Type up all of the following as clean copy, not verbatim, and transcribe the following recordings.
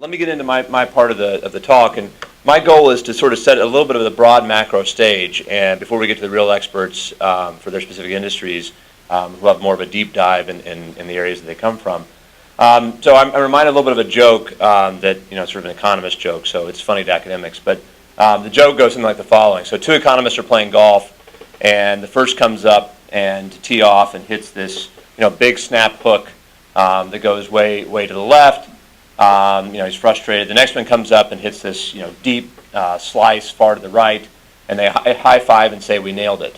let me get into my part of the talk, and my goal is to sort of set a little bit of the broad macro stage, and before we get to the real experts for their specific industries who have more of a deep dive in the areas that they come from. So I'm reminded a little bit of a joke that, sort of an economist joke, so it's funny to academics, but the joke goes something like the following. So two economists are playing golf, and the first comes up and to tee off and hits this big snap hook that goes way to the left. He's frustrated. The next one comes up and hits this deep slice far to the right, and they high five and say, "We nailed it."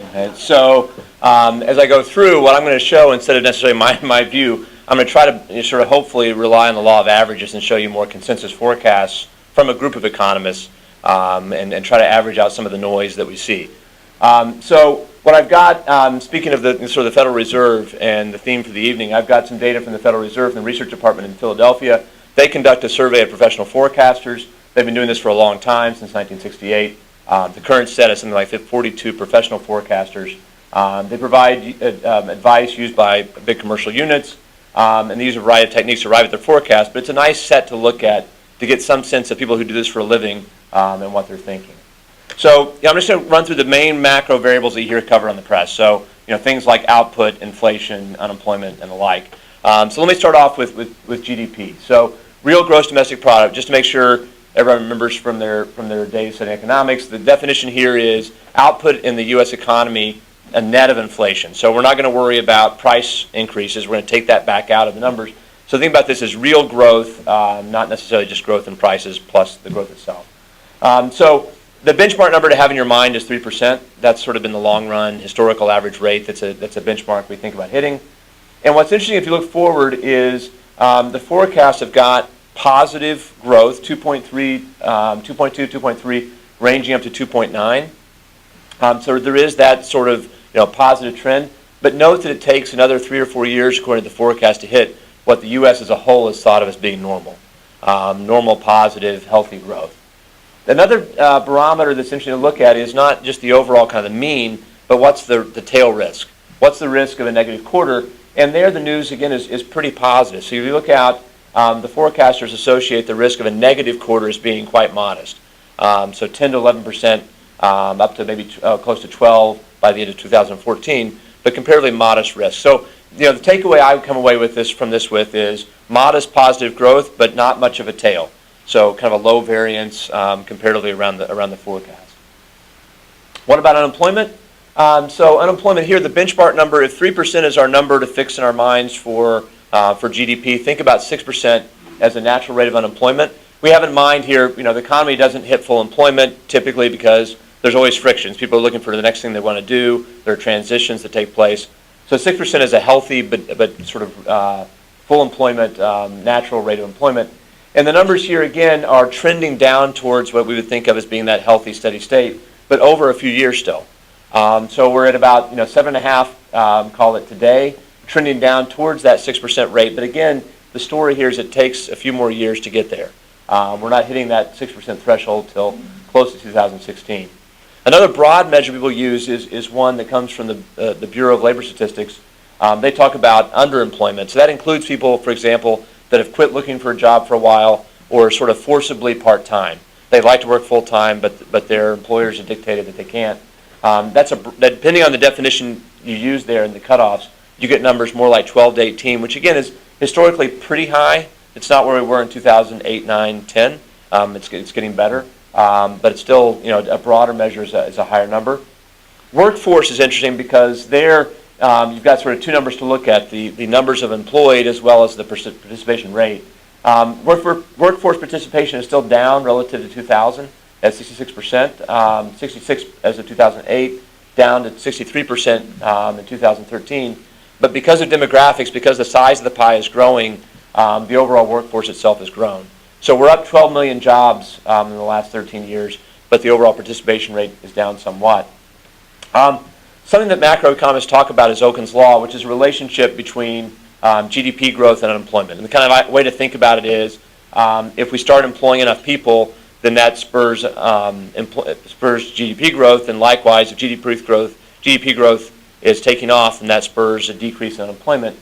Okay, so as I go through, what I'm going to show, instead of necessarily my view, I'm going to try to sort of hopefully rely on the law of averages and show you more consensus forecasts from a group of economists and try to average out some of the noise that we see. So what I've got, speaking of the sort of the Federal Reserve and the theme for the evening, I've got some data from the Federal Reserve and the Research Department in Philadelphia. They conduct a survey of professional forecasters. They've been doing this for a long time, since 1968. The current set is something like 42 professional forecasters. They provide advice used by big commercial units, and they use a variety of techniques to arrive at their forecast, but it's a nice set to look at to get some sense of people who do this for a living and what they're thinking. So I'm just going to run through the main macro variables that you hear covered on the press. So things like output, inflation, unemployment, and the like. So let me start off with GDP. So real gross domestic product, just to make sure everyone remembers from their data set in economics, the definition here is output in the U.S. economy, a net of inflation. So we're not going to worry about price increases. We're going to take that back out of the numbers. So think about this as real growth, not necessarily just growth in prices plus the growth itself. So the benchmark number to have in your mind is 3%. That's sort of been the long run historical average rate. That's a benchmark we think about hitting. And what's interesting if you look forward is the forecasts have got positive growth, 2.3, 2.2, 2.3, ranging up to 2.9. So there is that sort of positive trend. But note that it takes another 3 or 4 years, according to the forecast, to hit what the U.S. as a whole has thought of as being normal. Normal, positive, healthy growth. Another barometer that's interesting to look at is not just the overall kind of the mean, but what's the tail risk? What's the risk of a negative quarter? And there the news, again, is pretty positive. So if you look out, the forecasters associate the risk of a negative quarter as being quite modest. So 10 to 11%, up to maybe close to 12 by the end of 2014, but comparatively modest risk. So the takeaway I would come away with from this is modest positive growth, but not much of a tail. So kind of a low variance comparatively around the forecast. What about unemployment? So unemployment here, the benchmark number, if 3% is our number to fix in our minds for GDP, think about 6% as a natural rate of unemployment. We have in mind here, the economy doesn't hit full employment typically because there's always frictions. People are looking for the next thing they want to do. There are transitions that take place. So 6% is a healthy but sort of full employment, natural rate of employment. And the numbers here, again, are trending down towards what we would think of as being that healthy, steady state, but over a few years still. So we're at about 7.5, call it today, trending down towards that 6% rate. But again, the story here is it takes a few more years to get there. We're not hitting that 6% threshold till close to 2016. Another broad measure people use is one that comes from the Bureau of Labor Statistics. They talk about underemployment. So that includes people, for example, that have quit looking for a job for a while or sort of forcibly part-time. They like to work full-time, but their employers have dictated that they can't. Depending on the definition you use there and the cutoffs, you get numbers more like 12 to 18, which again is historically pretty high. It's not where we were in 2008, 9, 10. It's getting better, but it's still a broader measure is a higher number. Workforce is interesting because there you've got sort of two numbers to look at, the numbers of employed as well as the participation rate. Workforce participation is still down relative to 2000 at 66%, 66 as of 2008, down to 63% in 2013. But because of demographics, because the size of the pie is growing, the overall workforce itself has grown. So we're up 12 million jobs in the last 13 years, but the overall participation rate is down somewhat. Something that macroeconomists talk about is Okun's Law, which is a relationship between GDP growth and unemployment. And the kind of way to think about it is if we start employing enough people, then that spurs GDP growth, and likewise, if GDP growth is taking off, then that spurs a decrease in unemployment.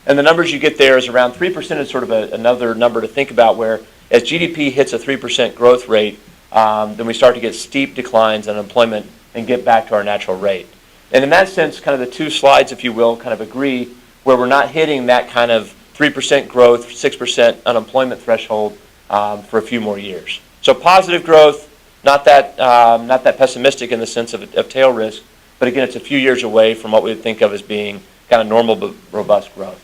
And the numbers you get there is around 3% is sort of another number to think about, where as GDP hits a 3% growth rate, then we start to get steep declines in unemployment and get back to our natural rate. And in that sense, kind of the two slides, if you will, kind of agree where we're not hitting that kind of 3% growth, 6% unemployment threshold for a few more years. So positive growth, not that pessimistic in the sense of tail risk, but again, it's a few years away from what we would think of as being kind of normal but robust growth.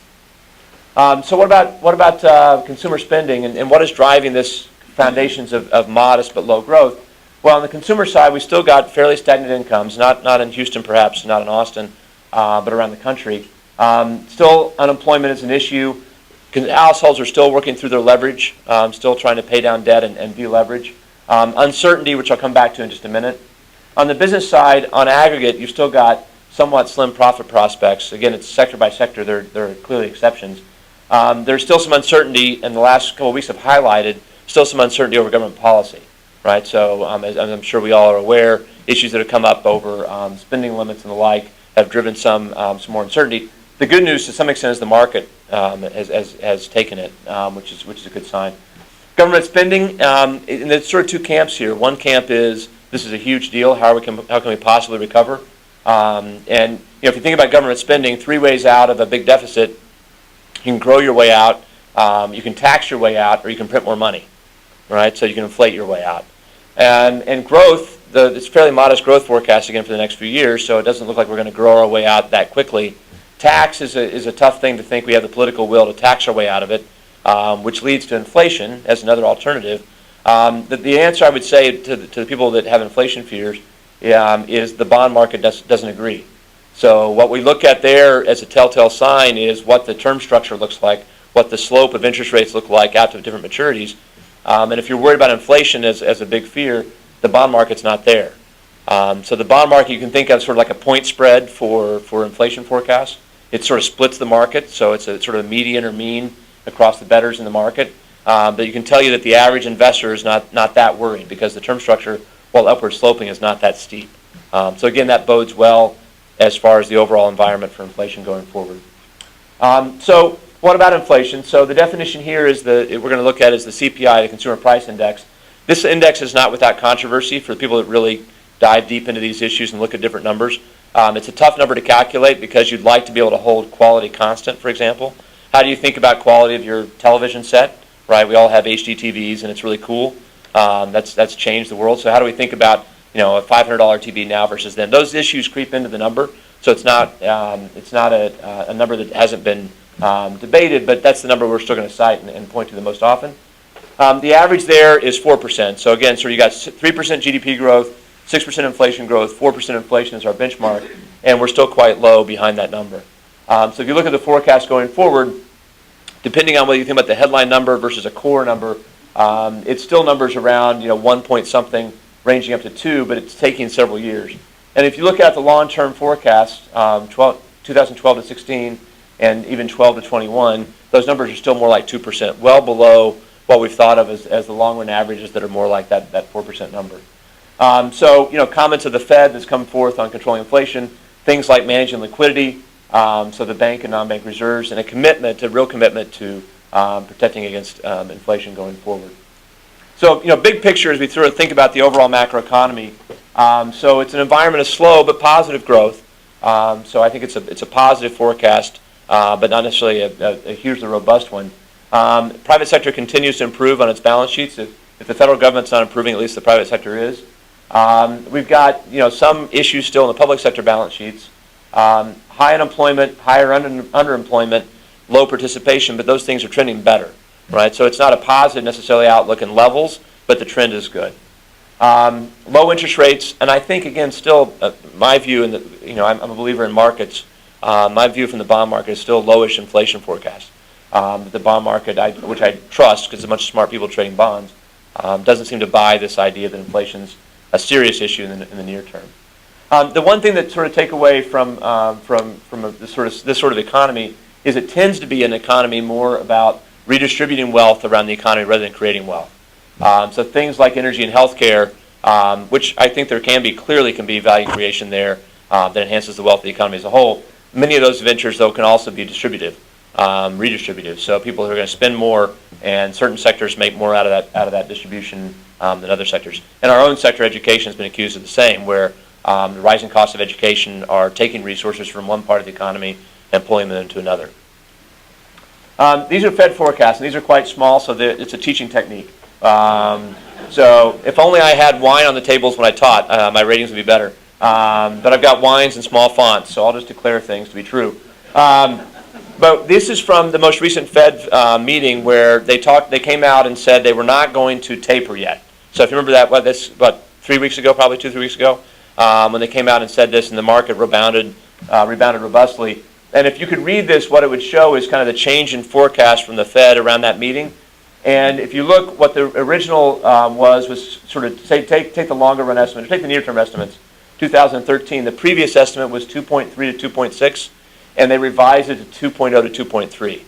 So what about consumer spending, and what is driving this foundations of modest but low growth? Well, on the consumer side, we still got fairly stagnant incomes, not in Houston perhaps, not in Austin, but around the country. Still, unemployment is an issue. Households are still working through their leverage, still trying to pay down debt and deleverage. Uncertainty, which I'll come back to in just a minute. On the business side, on aggregate, you've still got somewhat slim profit prospects. Again, it's sector by sector. There are clearly exceptions. There's still some uncertainty, and the last couple of weeks have highlighted still some uncertainty over government policy, right? So as I'm sure we all are aware, issues that have come up over spending limits and the like have driven some more uncertainty. The good news, to some extent, is the market has taken it, which is a good sign. Government spending, and there's sort of two camps here. One camp is this is a huge deal. How can we possibly recover? And if you think about government spending, three ways out of a big deficit: you can grow your way out, you can tax your way out, or you can print more money. Right? So you can inflate your way out. And growth, it's fairly modest growth forecast again for the next few years. So it doesn't look like we're going to grow our way out that quickly. Tax is a tough thing to think we have the political will to tax our way out of it, which leads to inflation as another alternative. The answer I would say to the people that have inflation fears is the bond market doesn't agree. So what we look at there as a telltale sign is what the term structure looks like, what the slope of interest rates look like out to different maturities. And if you're worried about inflation as a big fear, the bond market's not there. So the bond market you can think of sort of like a point spread for inflation forecasts. It sort of splits the market, so it's a sort of median or mean across the bettors in the market. But you can tell you that the average investor is not that worried because the term structure, while upward sloping, is not that steep. So again, that bodes well as far as the overall environment for inflation going forward. So what about inflation? So the definition here is we're going to look at is the CPI, the Consumer Price Index. This index is not without controversy for the people that really dive deep into these issues and look at different numbers. It's a tough number to calculate because you'd like to be able to hold quality constant, for example. How do you think about quality of your television set? Right, we all have HD TVs and it's really cool. That's changed the world. So how do we think about a $500 TV now versus then? Those issues creep into the number. So it's not a number that hasn't been debated, but that's the number we're still going to cite and point to the most often. The average there is 4%. So again, you got 3% GDP growth, 6% inflation growth, 4% inflation is our benchmark, and we're still quite low behind that number. So if you look at the forecast going forward, depending on whether you think about the headline number versus a core number, it's still numbers around 1 point something, ranging up to 2, but it's taking several years. And if you look at the long-term forecast, 2012 to 16, and even 12 to 21, those numbers are still more like 2%, well below what we've thought of as the long-run averages that are more like that 4% number. So, comments of the Fed that's come forth on controlling inflation, things like managing liquidity, so the bank and non-bank reserves, and a real commitment to protecting against inflation going forward. So, big picture as we think about the overall macroeconomy. So it's an environment of slow but positive growth. So I think it's a positive forecast, but not necessarily a hugely robust one. Private sector continues to improve on its balance sheets. If the federal government's not improving, at least the private sector is. We've got some issues still in the public sector balance sheets. High unemployment, higher underemployment, low participation, but those things are trending better, right? So it's not a positive necessarily outlook in levels, but the trend is good. Low interest rates, and I think again, still my view, I'm a believer in markets. My view from the bond market is still lowish inflation forecast. The bond market, which I trust because there's a bunch of smart people trading bonds, doesn't seem to buy this idea that inflation's a serious issue in the near term. The one thing that sort of take away from this sort of economy is it tends to be an economy more about redistributing wealth around the economy rather than creating wealth. So things like energy and healthcare, which I think there clearly can be value creation there that enhances the wealth of the economy as a whole. Many of those ventures, though, can also be distributive. redistributive. So people who are going to spend more, and certain sectors make more out of that distribution than other sectors. And our own sector, education, has been accused of the same, where the rising costs of education are taking resources from one part of the economy and pulling them into another. These are Fed forecasts, and these are quite small, so it's a teaching technique. So if only I had wine on the tables when I taught, my ratings would be better. But I've got wines in small fonts, so I'll just declare things to be true. But this is from the most recent Fed meeting, where they came out and said they were not going to taper yet. So if you remember that, 3 weeks ago, probably 2-3 weeks ago, when they came out and said this, and the market rebounded robustly. And if you could read this, what it would show is kind of the change in forecast from the Fed around that meeting. And if you look, what the original was sort of take the longer run estimate, or take the near term estimates. 2013, the previous estimate was 2.3 to 2.6, and they revised it to 2.0 to 2.3.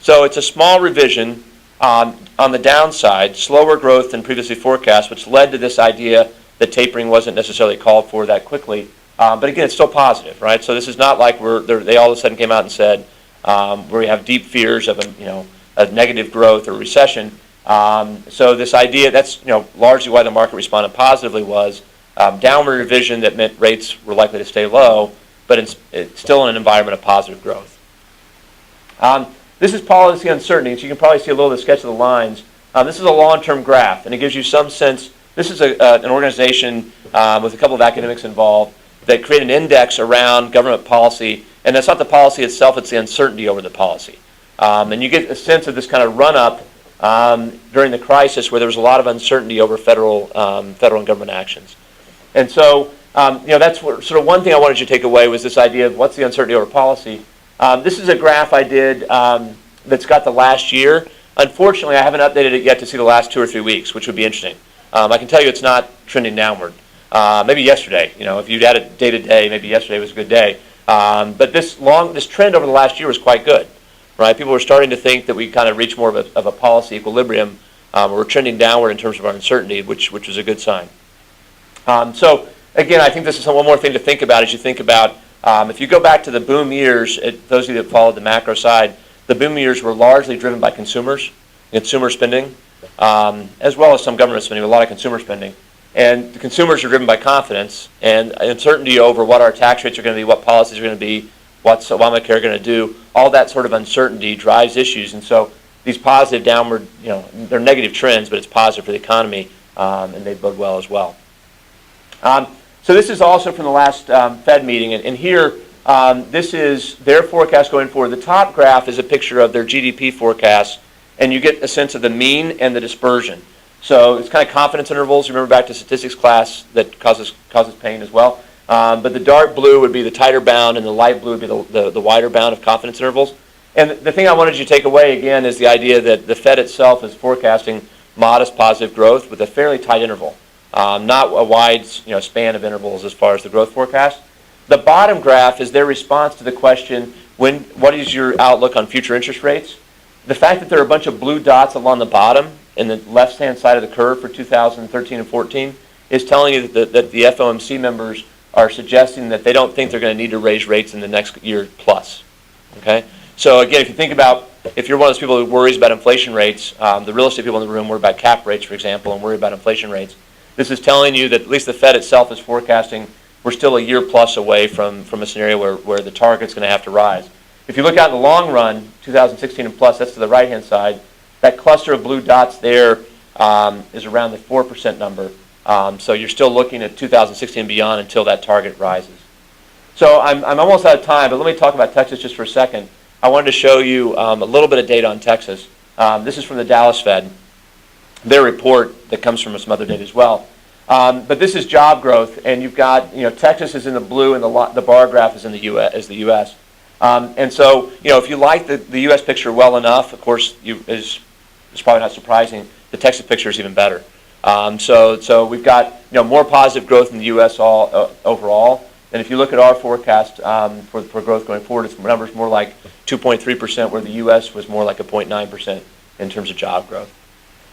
So it's a small revision on the downside, slower growth than previously forecast, which led to this idea that tapering wasn't necessarily called for that quickly. But again, it's still positive, right? So this is not like they all of a sudden came out and said where we have deep fears of a negative growth or recession. So this idea, that's largely why the market responded positively, was downward revision that meant rates were likely to stay low, but it's still in an environment of positive growth. This is policy uncertainty, so you can probably see a little of the sketch of the lines. This is a long-term graph, and it gives you some sense. This is an organization with a couple of academics involved that create an index around government policy, and that's not the policy itself, it's the uncertainty over the policy. And you get a sense of this kind of run-up during the crisis, where there was a lot of uncertainty over federal and government actions. And so, that's sort of one thing I wanted you to take away, was this idea of what's the uncertainty over policy. This is a graph I did that's got the last year. Unfortunately, I haven't updated it yet to see the last 2 or 3 weeks, which would be interesting. I can tell you it's not trending downward. Maybe yesterday, if you'd had it day to day, maybe yesterday was a good day. But this trend over the last year was quite good, right? People were starting to think that we kind of reached more of a policy equilibrium. We're trending downward in terms of our uncertainty, which was a good sign. So again, I think this is one more thing to think about as you think about, if you go back to the boom years, those of you that followed the macro side, the boom years were largely driven by consumer spending, as well as some government spending, a lot of consumer spending. And the consumers are driven by confidence and uncertainty over what our tax rates are going to be, what policies are going to be, what's Obamacare going to do. All that sort of uncertainty drives issues. And so these positive downward, they're negative trends, but it's positive for the economy, and they bode well as well. So this is also from the last Fed meeting. And here, this is their forecast going forward. The top graph is a picture of their GDP forecast, and you get a sense of the mean and the dispersion. So it's kind of confidence intervals. Remember back to statistics class that causes pain as well. But the dark blue would be the tighter bound, and the light blue would be the wider bound of confidence intervals. And the thing I wanted you to take away again is the idea that the Fed itself is forecasting modest positive growth with a fairly tight interval, not a wide span of intervals as far as the growth forecast. The bottom graph is their response to the question, what is your outlook on future interest rates? The fact that there are a bunch of blue dots along the bottom in the left-hand side of the curve for 2013 and 14 is telling you that the FOMC members are suggesting that they don't think they're going to need to raise rates in the next year plus. Okay? So again, if you think about, if you're one of those people who worries about inflation rates, the real estate people in the room worry about cap rates, for example, and worry about inflation rates. This is telling you that at least the Fed itself is forecasting we're still a year plus away from a scenario where the target's going to have to rise. If you look out in the long run, 2016 and plus, that's to the right-hand side, that cluster of blue dots there is around the 4% number. So you're still looking at 2016 and beyond until that target rises. So I'm almost out of time, but let me talk about Texas just for a second. I wanted to show you a little bit of data on Texas. This is from the Dallas Fed, their report that comes from some other data as well. But this is job growth, and you've got, Texas is in the blue, and the bar graph is in the U.S. And so, if you like the U.S. picture well enough, of course, it's probably not surprising, the Texas picture is even better. So we've got more positive growth in the U.S. Overall. And if you look at our forecast for growth going forward, it's numbers more like 2.3%, where the U.S. was more like 0.9% in terms of job growth.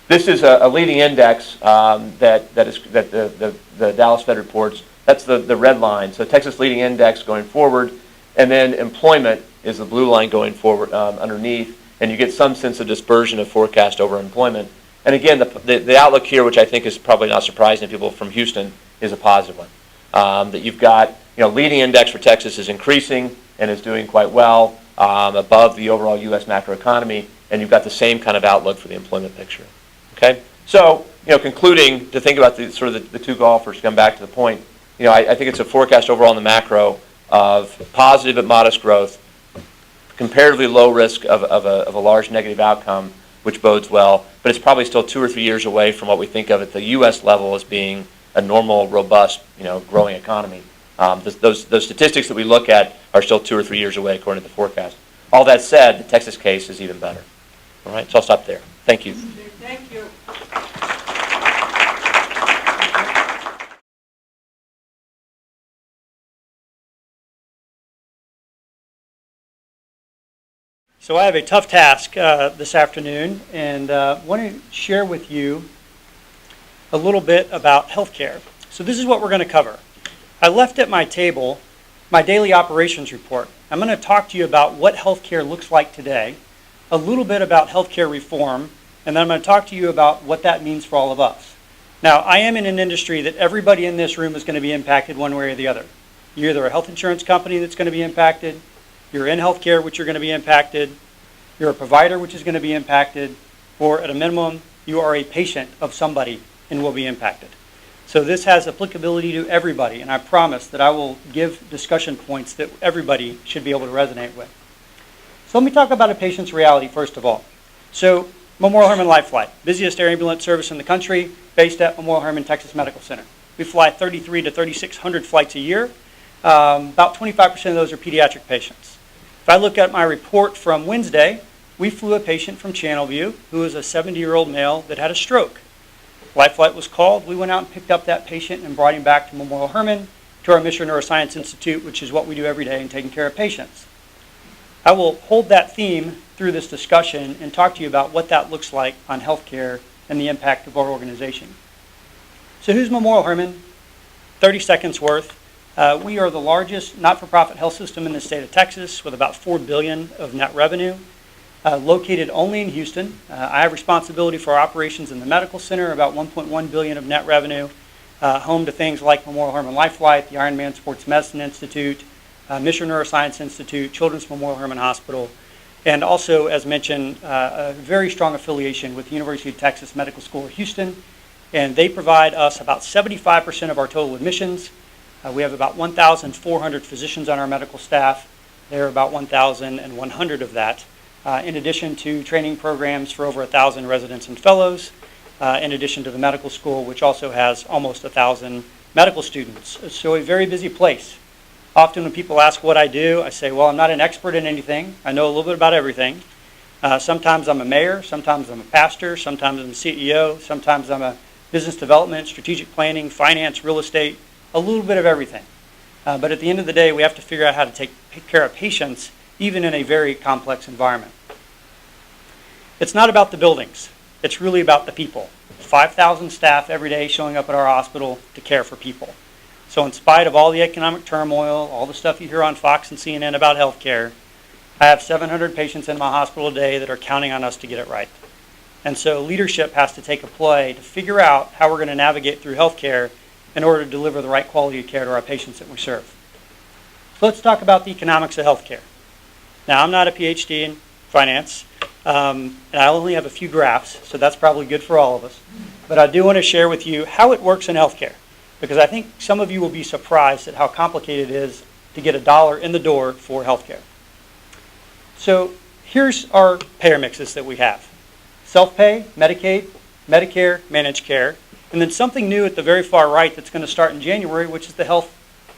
This is a leading index that the Dallas Fed reports. That's the red line. So Texas leading index going forward. And then employment is the blue line going forward underneath, and you get some sense of dispersion of forecast over employment. And again, the outlook here, which I think is probably not surprising to people from Houston, is a positive one. That you've got, leading index for Texas is increasing and is doing quite well, above the overall U.S. macroeconomy, and you've got the same kind of outlook for the employment picture. Okay, so concluding to think about the two golfers, to come back to the point, I think it's a forecast overall in the macro of positive but modest growth, comparatively low risk of a large negative outcome, which bodes well, but it's probably still 2 or 3 years away from what we think of at the U.S. level as being a normal, robust, growing economy. Those statistics that we look at are still 2 or 3 years away according to the forecast. All that said, the Texas case is even better. All right, so I'll stop there. Thank you. Thank you. So I have a tough task this afternoon, and want to share with you a little bit about healthcare. So this is what we're going to cover. I left at my table my daily operations report. I'm going to talk to you about what healthcare looks like today, a little bit about healthcare reform, and then I'm going to talk to you about what that means for all of us. Now, I am in an industry that everybody in this room is going to be impacted one way or the other. You're either a health insurance company that's going to be impacted, you're in healthcare, which you're going to be impacted, you're a provider, which is going to be impacted, or at a minimum, you are a patient of somebody and will be impacted. So this has applicability to everybody, and I promise that I will give discussion points that everybody should be able to resonate with. So let me talk about a patient's reality first of all. So Memorial Hermann Life Flight, busiest air ambulance service in the country, based at Memorial Hermann-Texas Medical Center. We fly 3,300 to 3,600 flights a year. About 25% of those are pediatric patients. If I look at my report from Wednesday, we flew a patient from Channelview who was a 70-year-old male that had a stroke. Life Flight was called. We went out and picked up that patient and brought him back to Memorial Hermann, to our Mission Neuroscience Institute, which is what we do every day in taking care of patients. I will hold that theme through this discussion and talk to you about what that looks like on healthcare and the impact of our organization. So who's Memorial Hermann? 30 seconds worth. We are the largest not-for-profit health system in the state of Texas with about $4 billion of net revenue, located only in Houston. I have responsibility for operations in the medical center, about $1.1 billion of net revenue, home to things like Memorial Hermann Life Flight, the Ironman Sports Medicine Institute, Mission Neuroscience Institute, Children's Memorial Hermann Hospital, and also, as mentioned, a very strong affiliation with the University of Texas Medical School of Houston, and they provide us about 75% of our total admissions. We have about 1,400 physicians on our medical staff. They're about 1,100 of that, in addition to training programs for over 1,000 residents and fellows, in addition to the medical school, which also has almost 1,000 medical students. So a very busy place. Often when people ask what I do, I say, well, I'm not an expert in anything. I know a little bit about everything. Sometimes I'm a mayor, sometimes I'm a pastor, sometimes I'm a CEO, sometimes I'm a business development, strategic planning, finance, real estate, a little bit of everything. But at the end of the day, we have to figure out how to take care of patients, even in a very complex environment. It's not about the buildings. It's really about the people. 5,000 staff every day showing up at our hospital to care for people. So in spite of all the economic turmoil, all the stuff you hear on Fox and CNN about healthcare, I have 700 patients in my hospital a day that are counting on us to get it right. And so leadership has to take a play to figure out how we're going to navigate through healthcare in order to deliver the right quality of care to our patients that we serve. So let's talk about the economics of healthcare. Now, I'm not a PhD in finance, and I only have a few graphs, so that's probably good for all of us. But I do want to share with you how it works in healthcare, because I think some of you will be surprised at how complicated it is to get $1 in the door for healthcare. So here's our payer mixes that we have. Self-pay, Medicaid, Medicare, managed care, and then something new at the very far right that's going to start in January, which is the health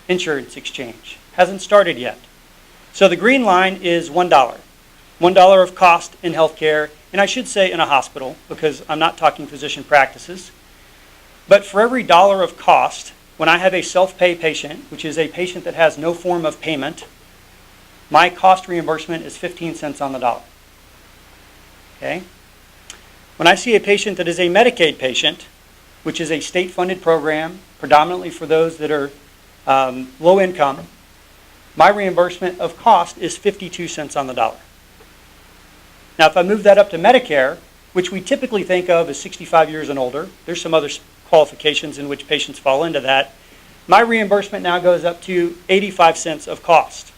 insurance exchange. Hasn't started yet. So the green line is $1. $1 of cost in healthcare, and I should say in a hospital, because I'm not talking physician practices. But for every $1 of cost, when I have a self-pay patient, which is a patient that has no form of payment, my cost reimbursement is 15 cents on the dollar. Okay? When I see a patient that is a Medicaid patient, which is a state-funded program, predominantly for those that are low income, My reimbursement of cost is 52 cents on the dollar. Now, if I move that up to Medicare, which we typically think of as 65 years and older, there's some other qualifications in which patients fall into that, my reimbursement now goes up to 85 cents of cost.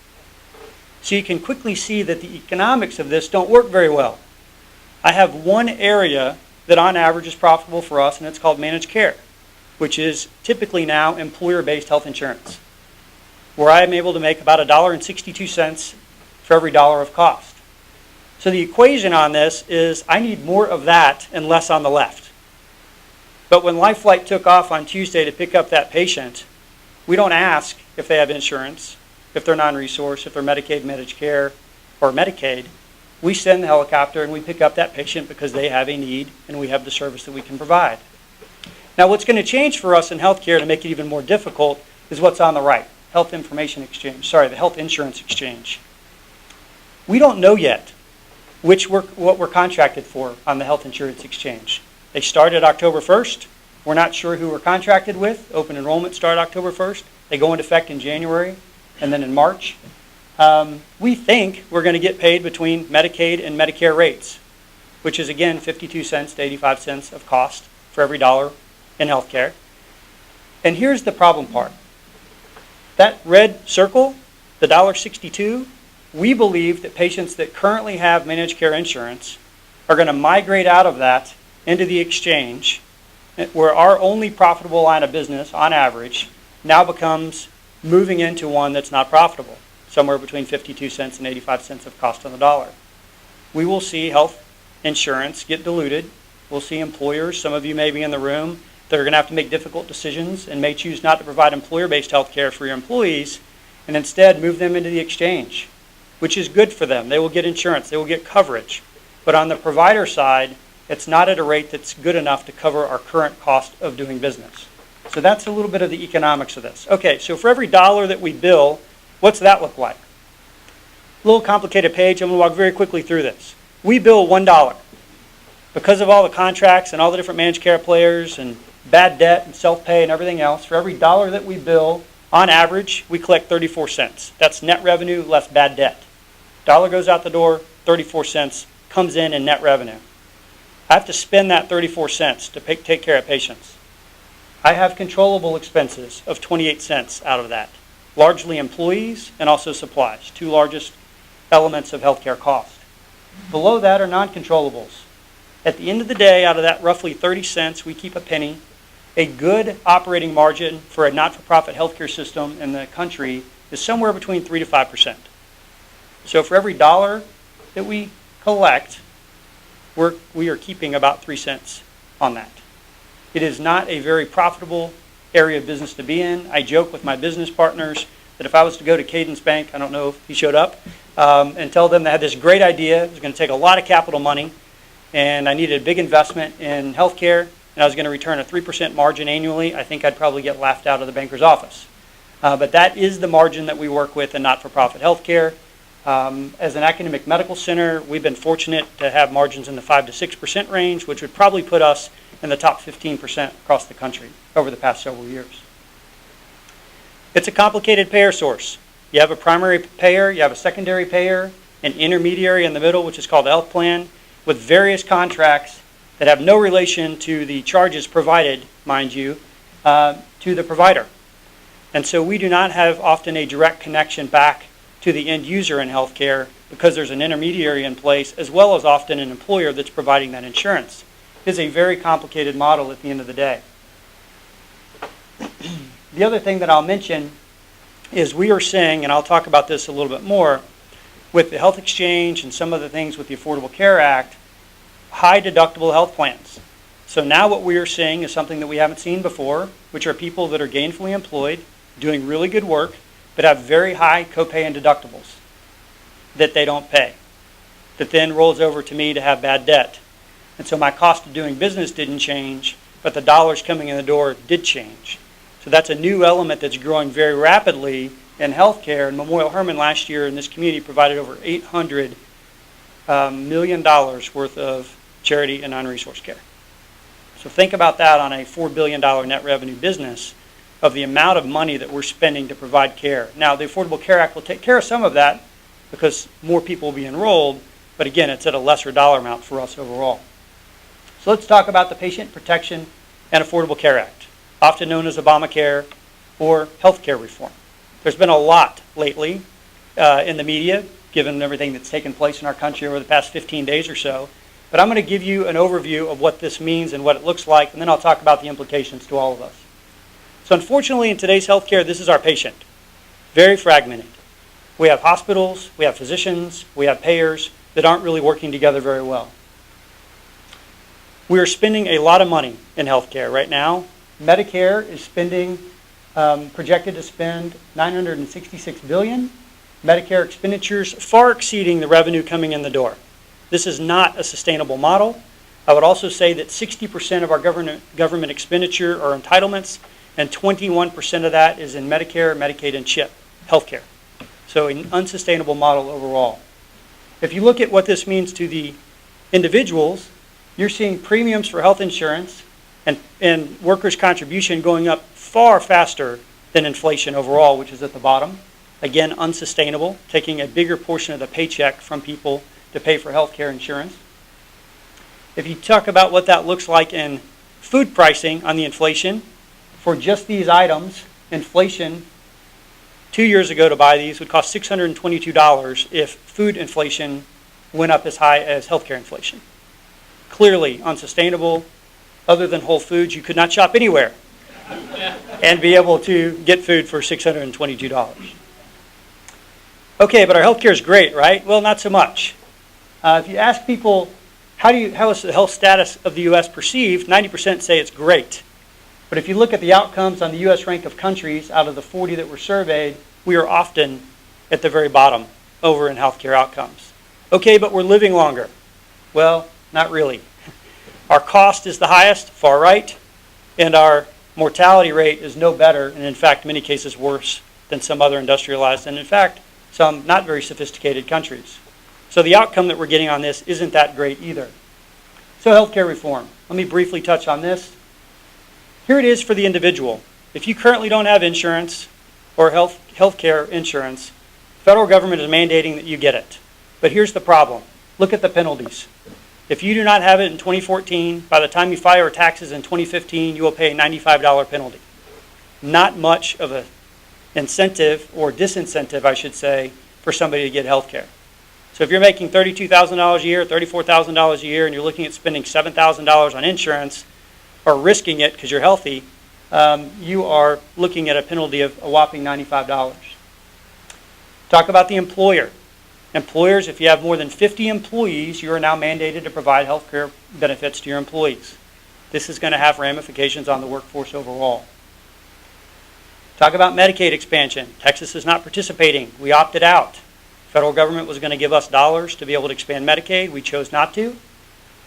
So you can quickly see that the economics of this don't work very well. I have one area that on average is profitable for us, and it's called managed care, which is typically now employer-based health insurance, where I am able to make about $1.62 for every dollar of cost. So the equation on this is I need more of that and less on the left. But when LifeFlight took off on Tuesday to pick up that patient, we don't ask if they have insurance, if they're non-resource, if they're Medicaid, Medicare, or Medicaid. We send the helicopter and we pick up that patient because they have a need and we have the service that we can provide. Now, what's going to change for us in healthcare to make it even more difficult is what's on the right, the health insurance exchange. We don't know yet what we're contracted for on the health insurance exchange. They started October 1st. We're not sure who we're contracted with. Open enrollment started October 1st. They go into effect in January and then in March. We think we're going to get paid between Medicaid and Medicare rates, which is again 52 cents to 85 cents of cost for every dollar in healthcare. And here's the problem part. That red circle, the $1.62, we believe that patients that currently have managed care insurance are going to migrate out of that into the exchange, where our only profitable line of business, on average, now becomes moving into one that's not profitable, somewhere between 52 cents and 85 cents of cost on the dollar. We will see health insurance get diluted. We'll see employers, some of you may be in the room, that are going to have to make difficult decisions and may choose not to provide employer-based health care for your employees and instead move them into the exchange, which is good for them. They will get insurance. They will get coverage. But on the provider side, it's not at a rate that's good enough to cover our current cost of doing business. So that's a little bit of the economics of this. Okay, so for every dollar that we bill, what's that look like? A little complicated page. I'm going to walk very quickly through this. We bill $1. Because of all the contracts and all the different managed care players and bad debt and self-pay and everything else, for every dollar that we bill, on average, we collect 34 cents. That's net revenue less bad debt. Dollar goes out the door, 34 cents comes in net revenue. I have to spend that 34 cents to take care of patients. I have controllable expenses of 28 cents out of that, largely employees and also supplies, two largest elements of healthcare cost. Below that are non-controllables. At the end of the day, out of that roughly 30 cents, we keep a penny. A good operating margin for a not-for-profit healthcare system in the country is somewhere between 3 to 5%. So for every dollar that we collect, we are keeping about 3 cents on that. It is not a very profitable area of business to be in. I joke with my business partners that if I was to go to Cadence Bank, I don't know if he showed up, and tell them they had this great idea, it was going to take a lot of capital money, and I needed a big investment in healthcare, and I was going to return a 3% margin annually, I think I'd probably get laughed out of the banker's office. But that is the margin that we work with in not-for-profit healthcare. As an academic medical center, we've been fortunate to have margins in the 5 to 6% range, which would probably put us in the top 15% across the country over the past several years. It's a complicated payer source. You have a primary payer, you have a secondary payer, an intermediary in the middle, which is called the health plan, with various contracts that have no relation to the charges provided, mind you, to the provider. And so we do not have often a direct connection back to the end user in healthcare because there's an intermediary in place as well as often an employer that's providing that insurance. It is a very complicated model at the end of the day. The other thing that I'll mention is we are seeing, and I'll talk about this a little bit more, with the health exchange and some of the things with the Affordable Care Act, high deductible health plans. So now what we are seeing is something that we haven't seen before, which are people that are gainfully employed, doing really good work, but have very high copay and deductibles that they don't pay, that then rolls over to me to have bad debt. And so my cost of doing business didn't change, but the dollars coming in the door did change. So that's a new element that's growing very rapidly in healthcare. And Memorial Hermann last year in this community provided over $800 million worth of charity and non-resource care. So think about that on a $4 billion net revenue business. of the amount of money that we're spending to provide care. Now, the Affordable Care Act will take care of some of that because more people will be enrolled, but again, it's at a lesser dollar amount for us overall. So let's talk about the Patient Protection and Affordable Care Act, often known as Obamacare or health care reform. There's been a lot lately in the media, given everything that's taken place in our country over the past 15 days or so. But I'm going to give you an overview of what this means and what it looks like, and then I'll talk about the implications to all of us. So unfortunately, in today's healthcare, this is our patient. Very fragmented. We have hospitals, we have physicians, we have payers that aren't really working together very well. We are spending a lot of money in healthcare right now. Medicare is spending, projected to spend $966 billion. Medicare expenditures far exceeding the revenue coming in the door. This is not a sustainable model. I would also say that 60% of our government expenditure are entitlements, and 21% of that is in Medicare, Medicaid, and CHIP, healthcare. So an unsustainable model overall. If you look at what this means to the individuals, you're seeing premiums for health insurance and workers' contribution going up far faster than inflation overall, which is at the bottom. Again, unsustainable, taking a bigger portion of the paycheck from people to pay for health care insurance. If you talk about what that looks like in food pricing on the inflation, for just these items, inflation 2 years ago to buy these would cost $622 if food inflation went up as high as healthcare inflation. Clearly unsustainable. Other than Whole Foods, you could not shop anywhere and be able to get food for $622. Okay, but our healthcare is great, right? Well, not so much. If you ask people, how is the health status of the U.S. perceived, 90% say it's great. But if you look at the outcomes on the U.S. rank of countries, out of the 40 that were surveyed, we are often at the very bottom over in healthcare outcomes. Okay, but we're living longer. Well, not really. Our cost is the highest, far right, and our mortality rate is no better, and in fact, in many cases worse than some other industrialized, and in fact, some not very sophisticated countries. So the outcome that we're getting on this isn't that great either. So healthcare reform. Let me briefly touch on this. Here it is for the individual. If you currently don't have insurance or healthcare insurance, the federal government is mandating that you get it. But here's the problem. Look at the penalties. If you do not have it in 2014, by the time you file your taxes in 2015, you will pay a $95 penalty. Not much of an incentive, or disincentive, I should say, for somebody to get health care. So if you're making $32,000 a year, $34,000 a year, and you're looking at spending $7,000 on insurance, or risking it because you're healthy, you are looking at a penalty of a whopping $95. Talk about the employer. Employers, if you have more than 50 employees, you are now mandated to provide health care benefits to your employees. This is going to have ramifications on the workforce overall. Talk about Medicaid expansion. Texas is not participating. We opted out. The federal government was going to give us dollars to be able to expand Medicaid. We chose not to.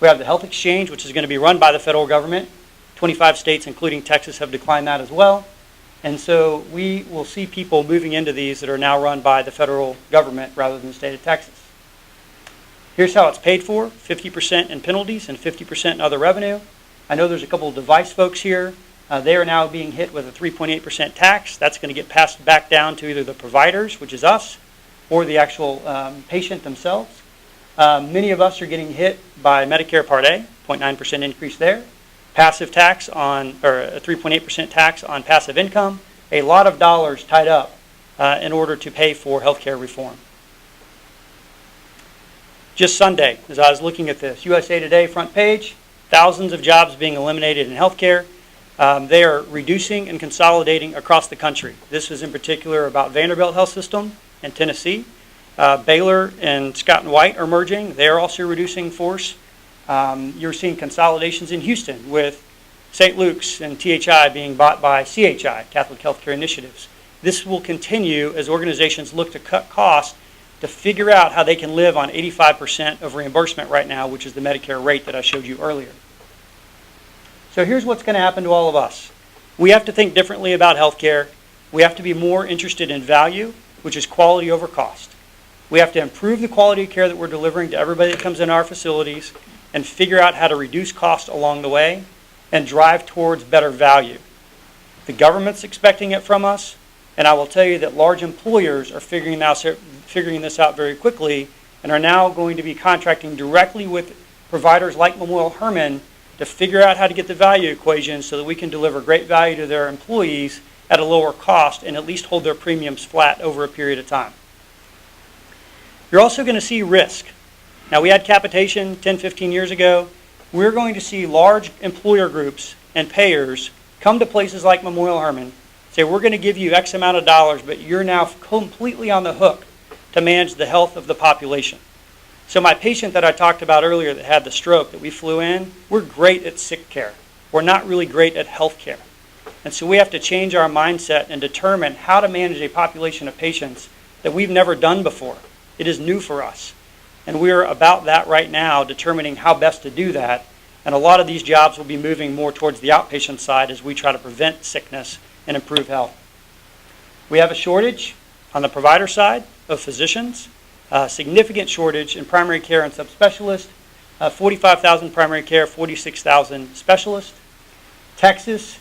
We have the health exchange, which is going to be run by the federal government. 25 states, including Texas, have declined that as well. And so we will see people moving into these that are now run by the federal government rather than the state of Texas. Here's how it's paid for, 50% in penalties and 50% in other revenue. I know there's a couple of device folks here. They are now being hit with a 3.8% tax. That's going to get passed back down to either the providers, which is us, or the actual patient themselves. Many of us are getting hit by Medicare Part A, 0.9% increase there. Passive tax on, or a 3.8% tax on passive income. A lot of dollars tied up in order to pay for healthcare reform. Just Sunday, as I was looking at this, USA Today front page, thousands of jobs being eliminated in healthcare. They are reducing and consolidating across the country. This is in particular about Vanderbilt Health System in Tennessee. Baylor and Scott and White are merging. They are also reducing force. You're seeing consolidations in Houston with St. Luke's and THI being bought by CHI, Catholic Healthcare Initiatives. This will continue as organizations look to cut costs to figure out how they can live on 85% of reimbursement right now, which is the Medicare rate that I showed you earlier. So here's what's going to happen to all of us. We have to think differently about healthcare. We have to be more interested in value, which is quality over cost. We have to improve the quality of care that we're delivering to everybody that comes in our facilities and figure out how to reduce cost along the way and drive towards better value. The government's expecting it from us, and I will tell you that large employers are figuring this out very quickly and are now going to be contracting directly with providers like Memorial Hermann to figure out how to get the value equation so that we can deliver great value to their employees at a lower cost and at least hold their premiums flat over a period of time. You're also going to see risk. Now, we had capitation 10, 15 years ago. We're going to see large employer groups and payers come to places like Memorial Hermann, say, we're going to give you X amount of dollars, but you're now completely on the hook to manage the health of the population. So my patient that I talked about earlier that had the stroke that we flew in, we're great at sick care. We're not really great at health care. And so we have to change our mindset and determine how to manage a population of patients that we've never done before. It is new for us. And we're about that right now, determining how best to do that. And a lot of these jobs will be moving more towards the outpatient side as we try to prevent sickness and improve health. We have a shortage on the provider side of physicians, a significant shortage in primary care and subspecialists, 45,000 primary care, 46,000 specialists. Texas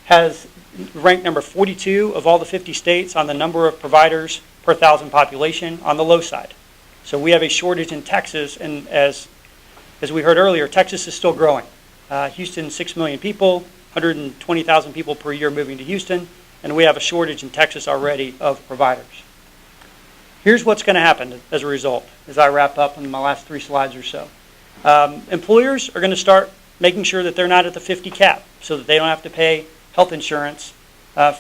has ranked number 42 of all the 50 states on the number of providers per thousand population on the low side. So we have a shortage in Texas, and as we heard earlier, Texas is still growing. Houston, 6 million people, 120,000 people per year moving to Houston, and we have a shortage in Texas already of providers. Here's what's going to happen as a result, as I wrap up in my last 3 slides or so. Employers are going to start making sure that they're not at the 50 cap so that they don't have to pay health insurance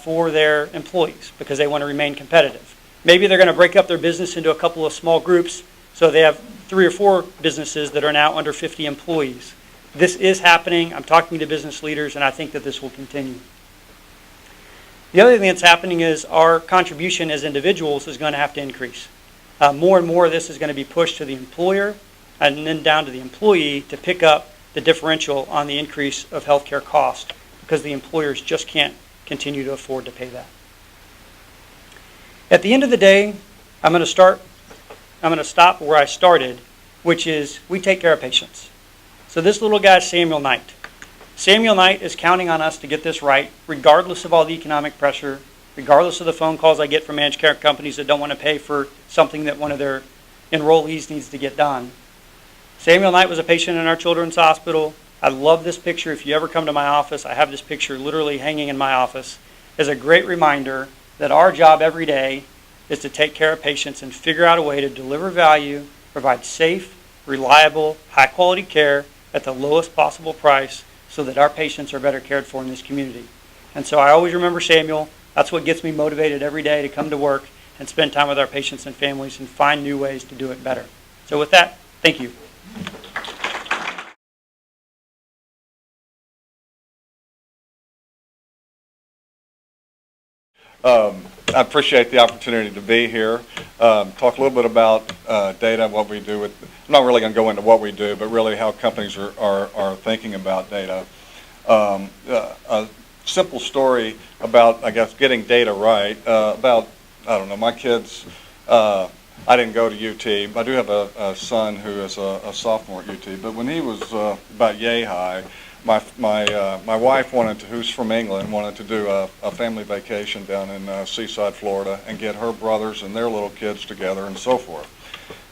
for their employees because they want to remain competitive. Maybe they're going to break up their business into a couple of small groups so they have 3 or 4 businesses that are now under 50 employees. This is happening. I'm talking to business leaders, and I think that this will continue. The other thing that's happening is our contribution as individuals is going to have to increase. More and more of this is going to be pushed to the employer and then down to the employee to pick up the differential on the increase of healthcare cost because the employers just can't continue to afford to pay that. At the end of the day, I'm going to stop where I started, which is we take care of patients. So this little guy is Samuel Knight. Samuel Knight is counting on us to get this right, regardless of all the economic pressure, regardless of the phone calls I get from managed care companies that don't want to pay for something that one of their enrollees needs to get done. Samuel Knight was a patient in our children's hospital. I love this picture. If you ever come to my office, I have this picture literally hanging in my office as a great reminder that our job every day is to take care of patients and figure out a way to deliver value, provide safe, reliable, high-quality care at the lowest possible price so that our patients are better cared for in this community. And so I always remember Samuel. That's what gets me motivated every day to come to work and spend time with our patients and families and find new ways to do it better. So with that, thank you. I appreciate the opportunity to be here. Talk a little bit about data, what we do with. I'm not really going to go into what we do, but really how companies are thinking about data. A simple story about, I guess, getting data right. About, I don't know, my kids. I didn't go to UT. I do have a son who is a sophomore at UT. But when he was about yay high, my wife who's from England, wanted to do a family vacation down in Seaside, Florida, and get her brothers and their little kids together and so forth.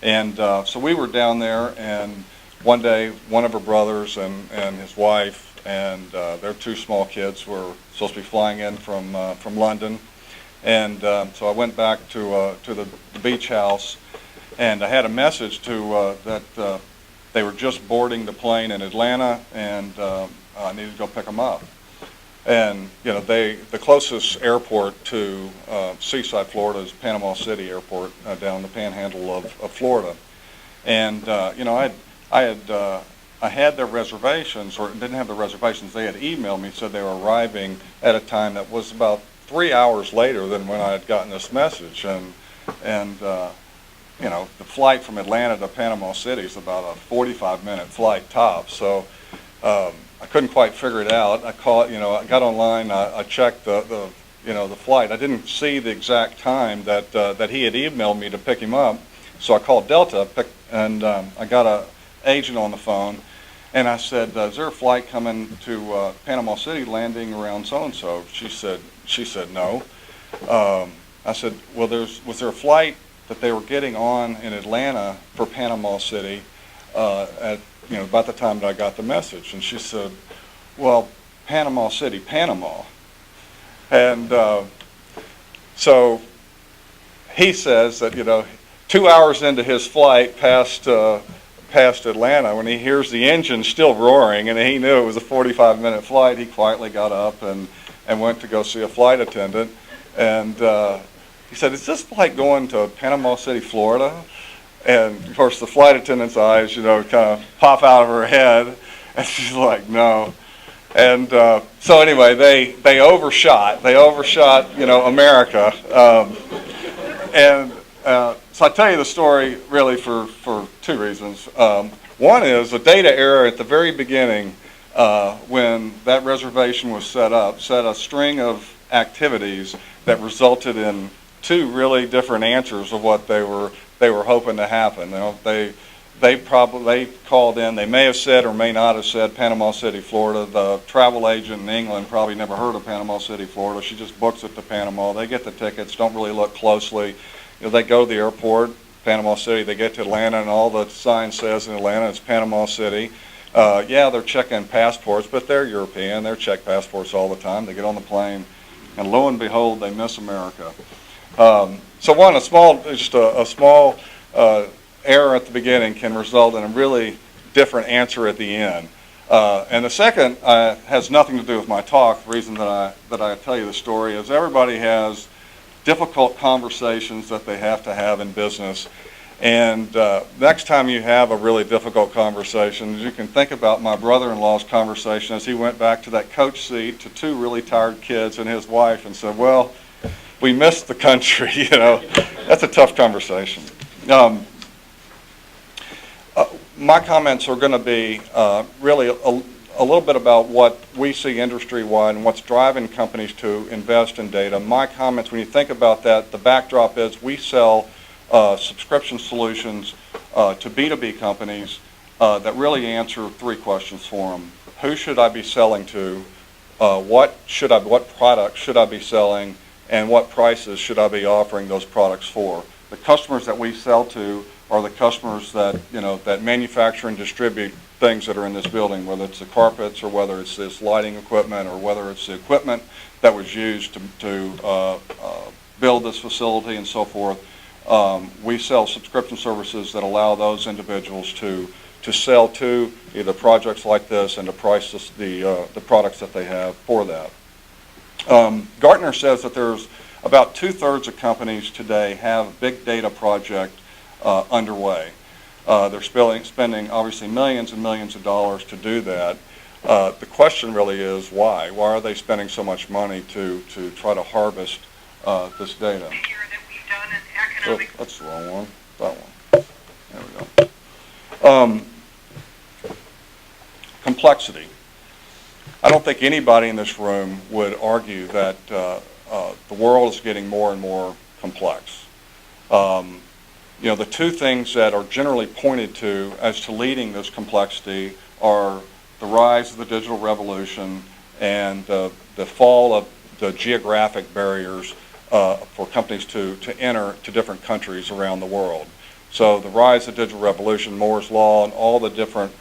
And so we were down there, and one day one of her brothers and his wife and their 2 small kids were supposed to be flying in from London. And so I went back to the beach house, and I had a message that they were just boarding the plane in Atlanta, and I needed to go pick them up. And the closest airport to Seaside, Florida, is Panama City Airport down the Panhandle of Florida. And I had their reservations, or didn't have the reservations. They had emailed me, said they were arriving at a time that was about 3 hours later than when I had gotten this message. And the flight from Atlanta to Panama City is about a 45-minute flight top. So I couldn't quite figure it out. I got online. I checked the flight. I didn't see the exact time that he had emailed me to pick him up. So I called Delta, and I got an agent on the phone, And I said, is there a flight coming to Panama City landing around so-and-so? She said no. I said, well, was there a flight that they were getting on in Atlanta for Panama City about the time that I got the message? And she said, well, Panama City, Panama. And so he says that, 2 hours into his flight past Atlanta, when he hears the engine still roaring, and he knew it was a 45-minute flight, he quietly got up and went to go see a flight attendant. And he said, is this flight going to Panama City, Florida? And, of course, the flight attendant's eyes, kind of pop out of her head. And she's like, no. And so anyway, they overshot. They overshot, America. So I tell you the story really for two reasons. One is a data error at the very beginning when that reservation was set up, set a string of activities that resulted in two really different answers of what they were hoping to happen. They called in. They may have said or may not have said Panama City, Florida. The travel agent in England probably never heard of Panama City, Florida. She just books it to Panama. They get the tickets, don't really look closely. They go to the airport, Panama City. They get to Atlanta, and all the sign says in Atlanta it's Panama City. They're checking passports, but they're European. They're check passports all the time. They get on the plane, and lo and behold, they miss America. A small error at the beginning can result in a really different answer at the end. And the second has nothing to do with my talk. The reason that I tell you the story is everybody has difficult conversations that they have to have in business. And next time you have a really difficult conversation, you can think about my brother-in-law's conversation as he went back to that coach seat to two really tired kids and his wife and said, well, we missed the country, That's a tough conversation. My comments are going to be really a little bit about what we see industry-wide and what's driving companies to invest in data. My comments, when you think about that, the backdrop is we sell subscription solutions to B2B companies that really answer three questions for them. Who should I be selling to? What products should I be selling? And what prices should I be offering those products for? The customers that we sell to are the customers that that manufacture and distribute things that are in this building, whether it's the carpets or whether it's this lighting equipment or whether it's the equipment that was used to build this facility and so forth. We sell subscription services that allow those individuals to sell to either projects like this and to price the products that they have for that. Gartner says that there's about 2/3 of companies today have a big data project underway. They're spending obviously millions and millions of dollars to do that. The question really is why? Why are they spending so much money to try to harvest this data? Oh, that's the wrong one. That one. There we go. Complexity. I don't think anybody in this room would argue that the world is getting more and more complex. The two things that are generally pointed to as to leading this complexity are the rise of the digital revolution and the fall of the geographic barriers for companies to enter to different countries around the world. So the rise of the digital revolution, Moore's Law, and all the different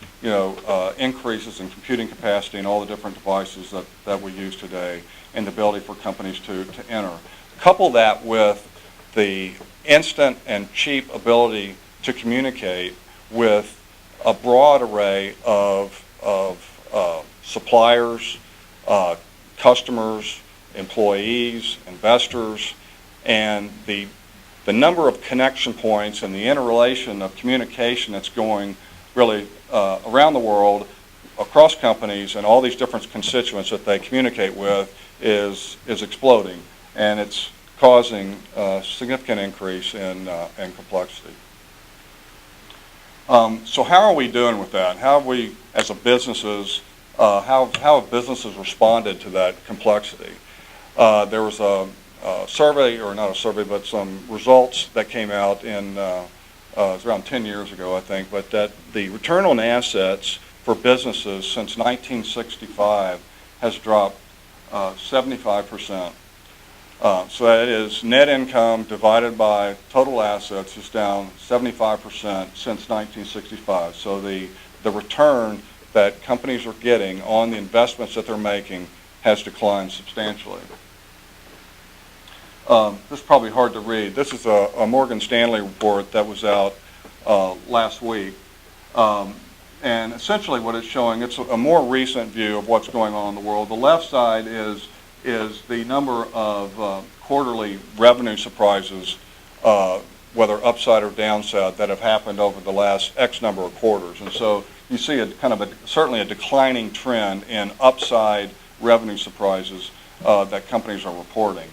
increases in computing capacity and all the different devices that we use today, and the ability for companies to enter. Couple that with the instant and cheap ability to communicate with a broad array of suppliers, customers, employees, investors, and the number of connection points and the interrelation of communication that's going really around the world, across companies, and all these different constituents that they communicate with is exploding, and it's causing a significant increase in complexity. So how are we doing with that? How have we, as a businesses, how have businesses responded to that complexity? There was a survey, or not a survey, but some results that came out in it was around 10 years ago, I think, but that the return on assets for businesses since 1965 has dropped 75%. So that is net income divided by total assets is down 75% since 1965. So the return that companies are getting on the investments that they're making has declined substantially. This is probably hard to read. This is a Morgan Stanley report that was out last week. And essentially what it's showing, it's a more recent view of what's going on in the world. The left side is the number of quarterly revenue surprises, whether upside or downside, that have happened over the last X number of quarters. And so you see a kind of certainly a declining trend in upside revenue surprises that companies are reporting.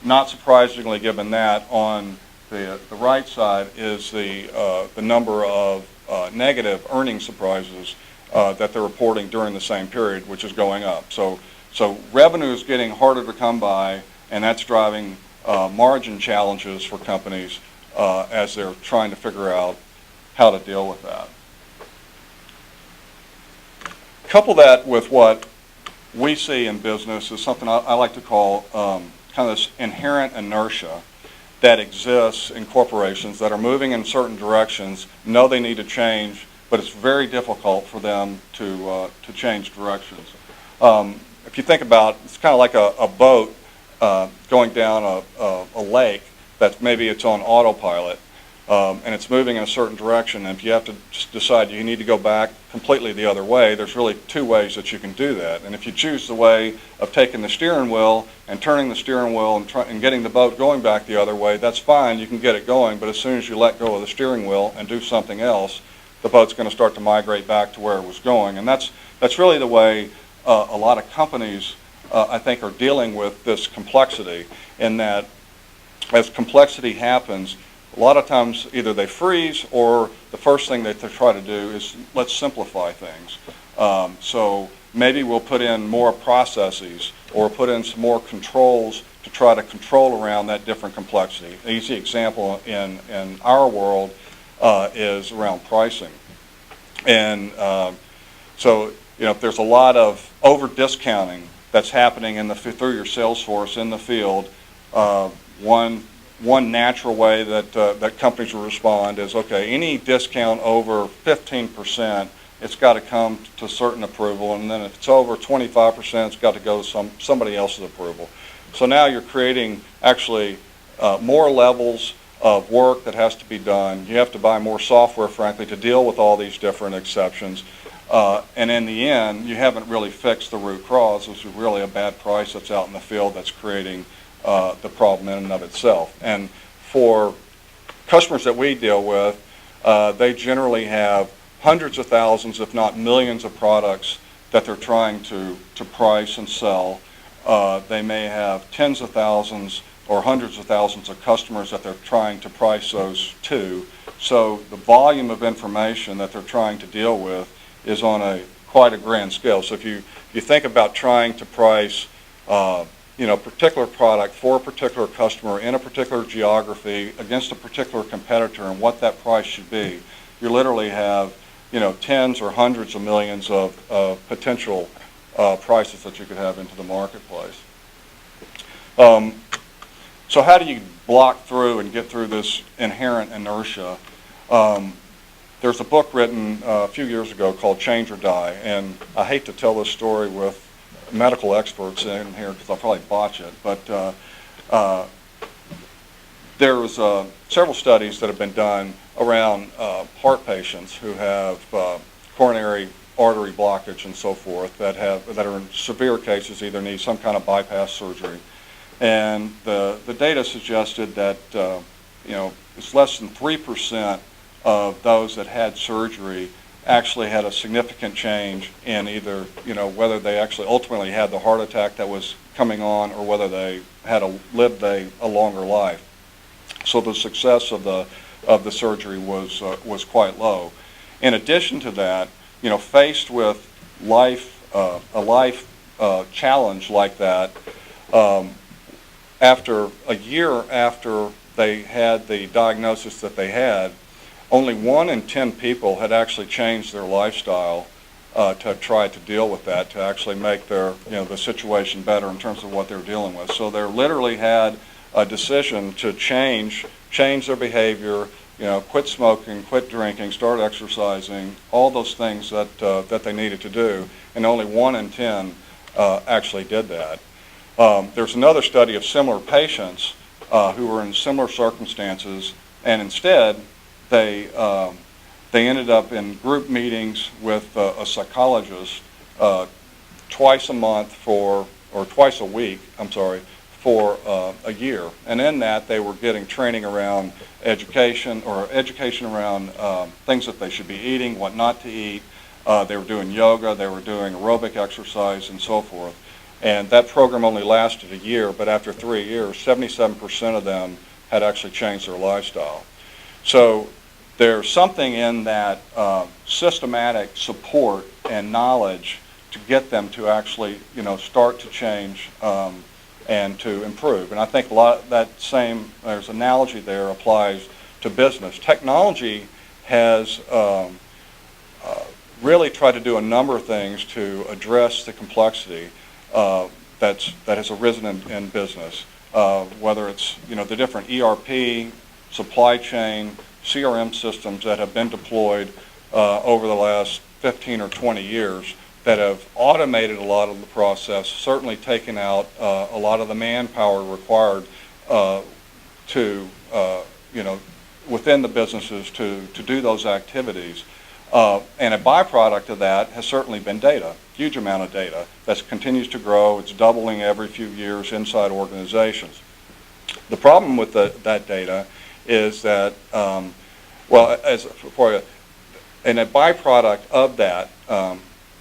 Not surprisingly, given that, on the right side is the number of negative earnings surprises that they're reporting during the same period, which is going up. So revenue is getting harder to come by, and that's driving margin challenges for companies as they're trying to figure out how to deal with that. Couple that with what we see in business is something I like to call kind of this inherent inertia that exists in corporations that are moving in certain directions, know they need to change, but it's very difficult for them to change directions. If you think about, it's kind of like a boat going down a lake that maybe it's on autopilot, and it's moving in a certain direction, and if you have to just decide you need to go back completely the other way, there's really two ways that you can do that. And if you choose the way of taking the steering wheel and turning the steering wheel and getting the boat going back the other way, that's fine, you can get it going, but as soon as you let go of the steering wheel and do something else, the boat's going to start to migrate back to where it was going. And that's really the way a lot of companies, I think, are dealing with this complexity, in that as complexity happens, a lot of times either they freeze, or the first thing that they try to do is, let's simplify things. So maybe we'll put in more processes or put in some more controls to try to control around that different complexity. An easy example in our world is around pricing. And so if there's a lot of over discounting that's happening through your sales force in the field, one natural way that companies will respond is, okay, any discount over 15%, it's got to come to certain approval, and then if it's over 25%, it's got to go to somebody else's approval. So now you're creating actually more levels of work that has to be done. You have to buy more software, frankly, to deal with all these different exceptions. And in the end, you haven't really fixed the root cause, which is really a bad price that's out in the field that's creating the problem in and of itself. And for customers that we deal with, they generally have hundreds of thousands, if not millions, of products that they're trying to price and sell. They may have tens of thousands or hundreds of thousands of customers that they're trying to price those to. So the volume of information that they're trying to deal with is on quite a grand scale. So if you think about trying to price particular product for a particular customer in a particular geography against a particular competitor and what that price should be, you literally have tens or hundreds of millions of potential prices that you could have into the marketplace. So how do you block through and get through this inherent inertia? There's a book written a few years ago called Change or Die, and I hate to tell this story with medical experts in here because I'll probably botch it, but there's several studies that have been done around heart patients who have coronary artery blockage and so forth that are in severe cases, either need some kind of bypass surgery. And the data suggested that it's less than 3% of those that had surgery actually had a significant change in either whether they actually ultimately had the heart attack that was coming on, or whether they had lived a longer life. So the success of the surgery was quite low. In addition to that, faced with a life challenge like that, after a year after they had the diagnosis that they had, only 1 in 10 people had actually changed their lifestyle to try to deal with that, to actually make their, the situation better in terms of what they're dealing with. So they literally had a decision to change their behavior, quit smoking, quit drinking, start exercising, all those things that they needed to do, and only 1 in 10 actually did that. There's another study of similar patients who were in similar circumstances, and instead they ended up in group meetings with a psychologist twice a week, for a year. And in that, they were getting training around education around things that they should be eating, what not to eat. They were doing yoga, they were doing aerobic exercise, and so forth. And that program only lasted a year, but after 3 years, 77% of them had actually changed their lifestyle. So there's something in that systematic support and knowledge to get them to actually, start to change and to improve. And I think a lot of there's analogy there applies to business. Technology has really tried to do a number of things to address the complexity that has arisen in business, whether it's the different ERP, supply chain, CRM systems that have been deployed over the last 15 or 20 years that have automated a lot of the process, certainly taken out a lot of the manpower required within the businesses to do those activities. And a byproduct of that has certainly been data, huge amount of data that continues to grow. It's doubling every few years inside organizations. The problem with that data is that, and a byproduct of that,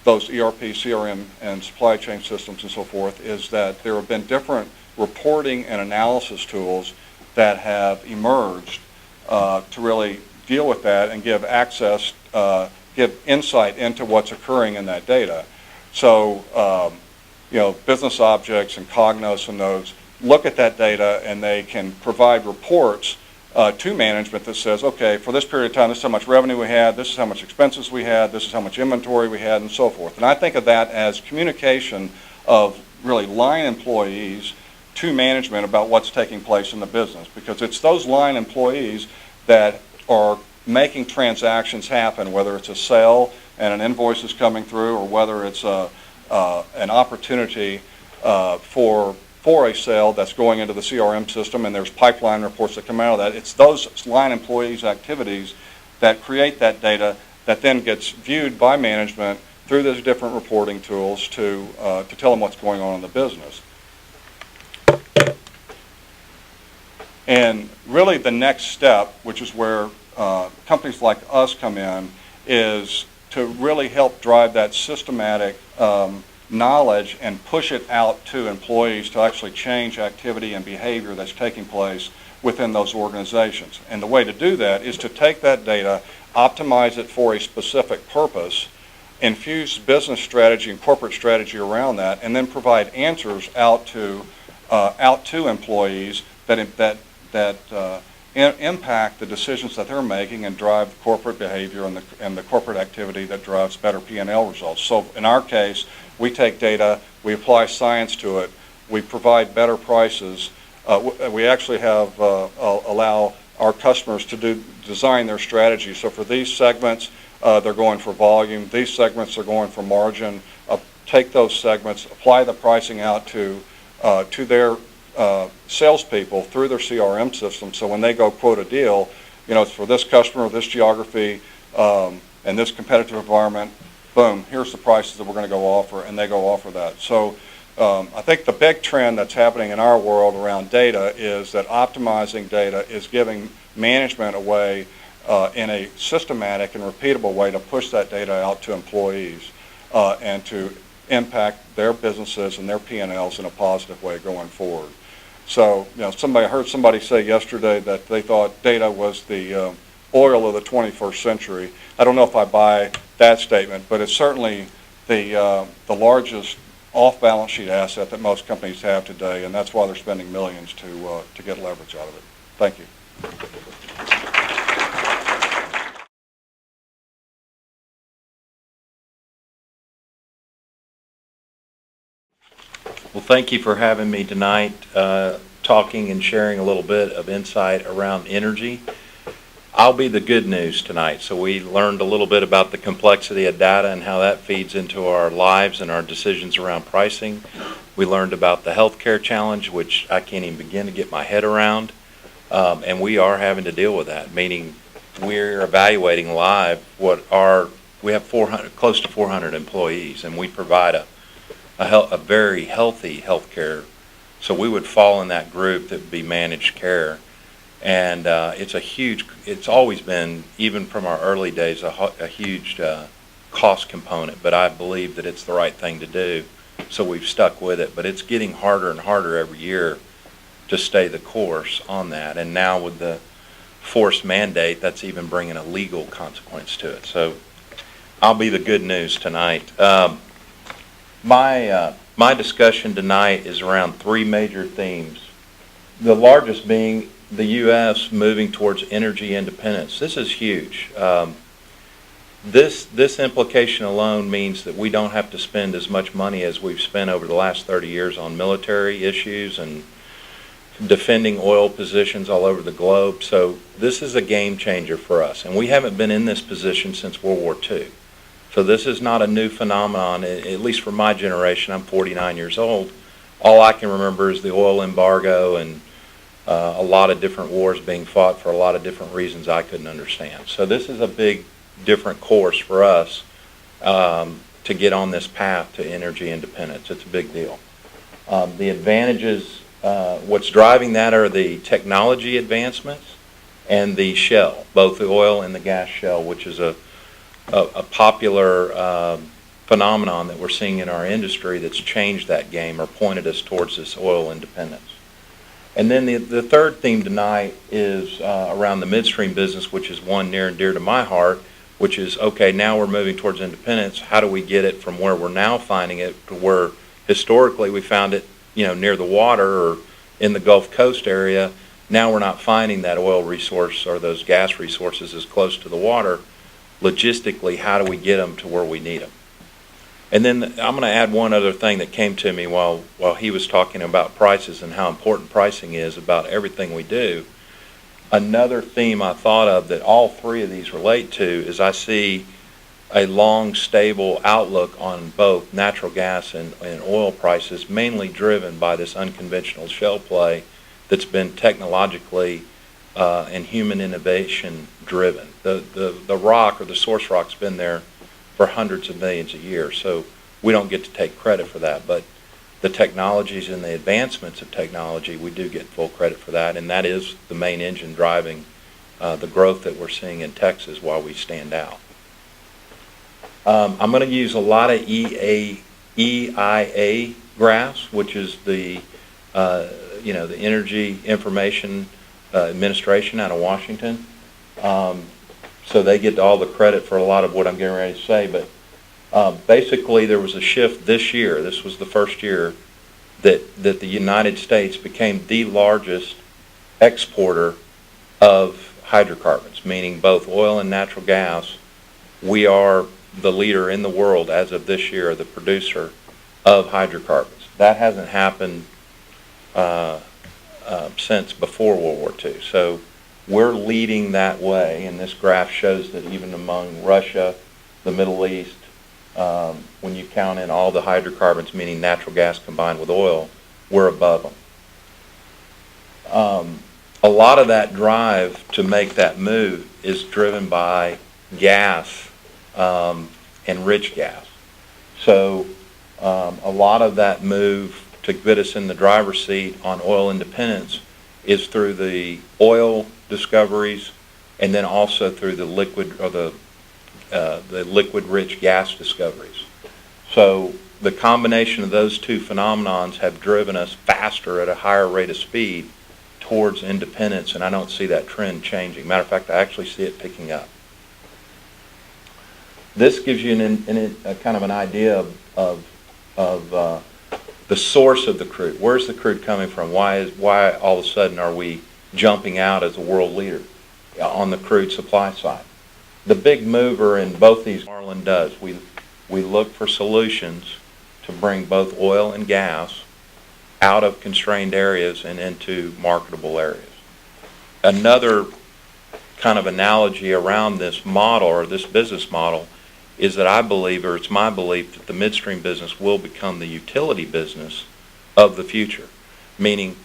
those ERP, CRM, and supply chain systems and so forth, is that there have been different reporting and analysis tools that have emerged to really deal with that and give access, give insight into what's occurring in that data. So, business objects and Cognos and those look at that data and they can provide reports to management that says, okay, for this period of time, this is how much revenue we had, this is how much expenses we had, this is how much inventory we had, and so forth. And I think of that as communication of really line employees to management about what's taking place in the business, because it's those line employees that are making transactions happen, whether it's a sale and an invoice is coming through, or whether it's an opportunity for a sale that's going into the CRM system and there's pipeline reports that come out of that. It's those line employees' activities that create that data that then gets viewed by management through those different reporting tools to tell them what's going on in the business. And really the next step, which is where companies like us come in, is to really help drive that systematic knowledge and push it out to employees to actually change activity and behavior that's taking place within those organizations. And the way to do that is to take that data, optimize it for a specific purpose, infuse business strategy and corporate strategy around that, and then provide answers out to employees that impact the decisions that they're making and drive corporate behavior and the corporate activity that drives better P&L results. So in our case, we take data, we apply science to it, we provide better prices. We actually have allow our customers to design their strategy. So for these segments, they're going for volume. These segments are going for margin. Take those segments, apply the pricing out to their salespeople through their CRM system. So when they go quote a deal, it's for this customer, this geography, and this competitive environment. Boom, here's the prices that we're going to go offer, and they go offer that. So I think the big trend that's happening in our world around data is that optimizing data is giving management a way in a systematic and repeatable way to push that data out to employees and to impact their businesses and their P&Ls in a positive way going forward. So, I heard somebody say yesterday that they thought data was the oil of the 21st century. I don't know if I buy that statement, but it's certainly the largest off-balance sheet asset that most companies have today, and that's why they're spending millions to get leverage out of it. Thank you. Well, thank you for having me tonight, talking and sharing a little bit of insight around energy. I'll be the good news tonight. So we learned a little bit about the complexity of data and how that feeds into our lives and our decisions around pricing. We learned about the healthcare challenge, which I can't even begin to get my head around. And we are having to deal with that, meaning we're evaluating live we have 400, close to 400 employees, and we provide a very healthy healthcare. So we would fall in that group that would be managed care. And it's always been, even from our early days, a huge cost component, but I believe that it's the right thing to do, so we've stuck with it. But it's getting harder and harder every year to stay the course on that. And now with the forced mandate, that's even bringing a legal consequence to it. So I'll be the good news tonight. My discussion tonight is around three major themes. The largest being the U.S. moving towards energy independence. This is huge. This implication alone means that we don't have to spend as much money as we've spent over the last 30 years on military issues and defending oil positions all over the globe. So this is a game changer for us. And we haven't been in this position since World War II. So this is not a new phenomenon, at least for my generation. I'm 49 years old. All I can remember is the oil embargo and a lot of different wars being fought for a lot of different reasons I couldn't understand. So this is a big, different course for us to get on this path to energy independence. It's a big deal. The advantages, what's driving that are the technology advancements and the shale, both the oil and the gas shale, which is a popular phenomenon that we're seeing in our industry that's changed that game or pointed us towards this oil independence. And then the third theme tonight is around the midstream business, which is one near and dear to my heart, which is, okay, now we're moving towards independence. How do we get it from where we're now finding it to where historically we found it, near the water or in the Gulf Coast area? Now we're not finding that oil resource or those gas resources as close to the water. Logistically, how do we get them to where we need them? And then I'm going to add one other thing that came to me while he was talking about prices and how important pricing is about everything we do. Another theme I thought of that all three of these relate to is I see a long, stable outlook on both natural gas and oil prices, mainly driven by this unconventional shale play that's been technologically and human innovation driven. The rock or the source rock's been there for hundreds of millions a year, so we don't get to take credit for that. But the technologies and the advancements of technology, we do get full credit for that, and that is the main engine driving the growth that we're seeing in Texas while we stand out. I'm going to use a lot of EIA graphs, which is the the Energy Information Administration out of Washington. So they get all the credit for a lot of what I'm getting ready to say. But basically, there was a shift this year. This was the first year that the United States became the largest exporter of hydrocarbons, meaning both oil and natural gas. We are the leader in the world as of this year, the producer of hydrocarbons. That hasn't happened since before World War II. So we're leading that way, and this graph shows that even among Russia, the Middle East, when you count in all the hydrocarbons, meaning natural gas combined with oil, we're above them. A lot of that drive to make that move is driven by gas and rich gas. So a lot of that move to get us in the driver's seat on oil independence is through the oil discoveries and then also through the liquid or the liquid-rich gas discoveries. So the combination of those two phenomenons have driven us faster at a higher rate of speed towards independence, and I don't see that trend changing. Matter of fact, I actually see it picking up. This gives you a kind of an idea of the source of the crude. Where's the crude coming from? Why all of a sudden are we jumping out as a world leader on the crude supply side? The big mover in both these, Marlin does. We look for solutions to bring both oil and gas out of constrained areas and into marketable areas. Another kind of analogy around this model or this business model is that I believe, or it's my belief, that the midstream business will become the utility business of the future, meaning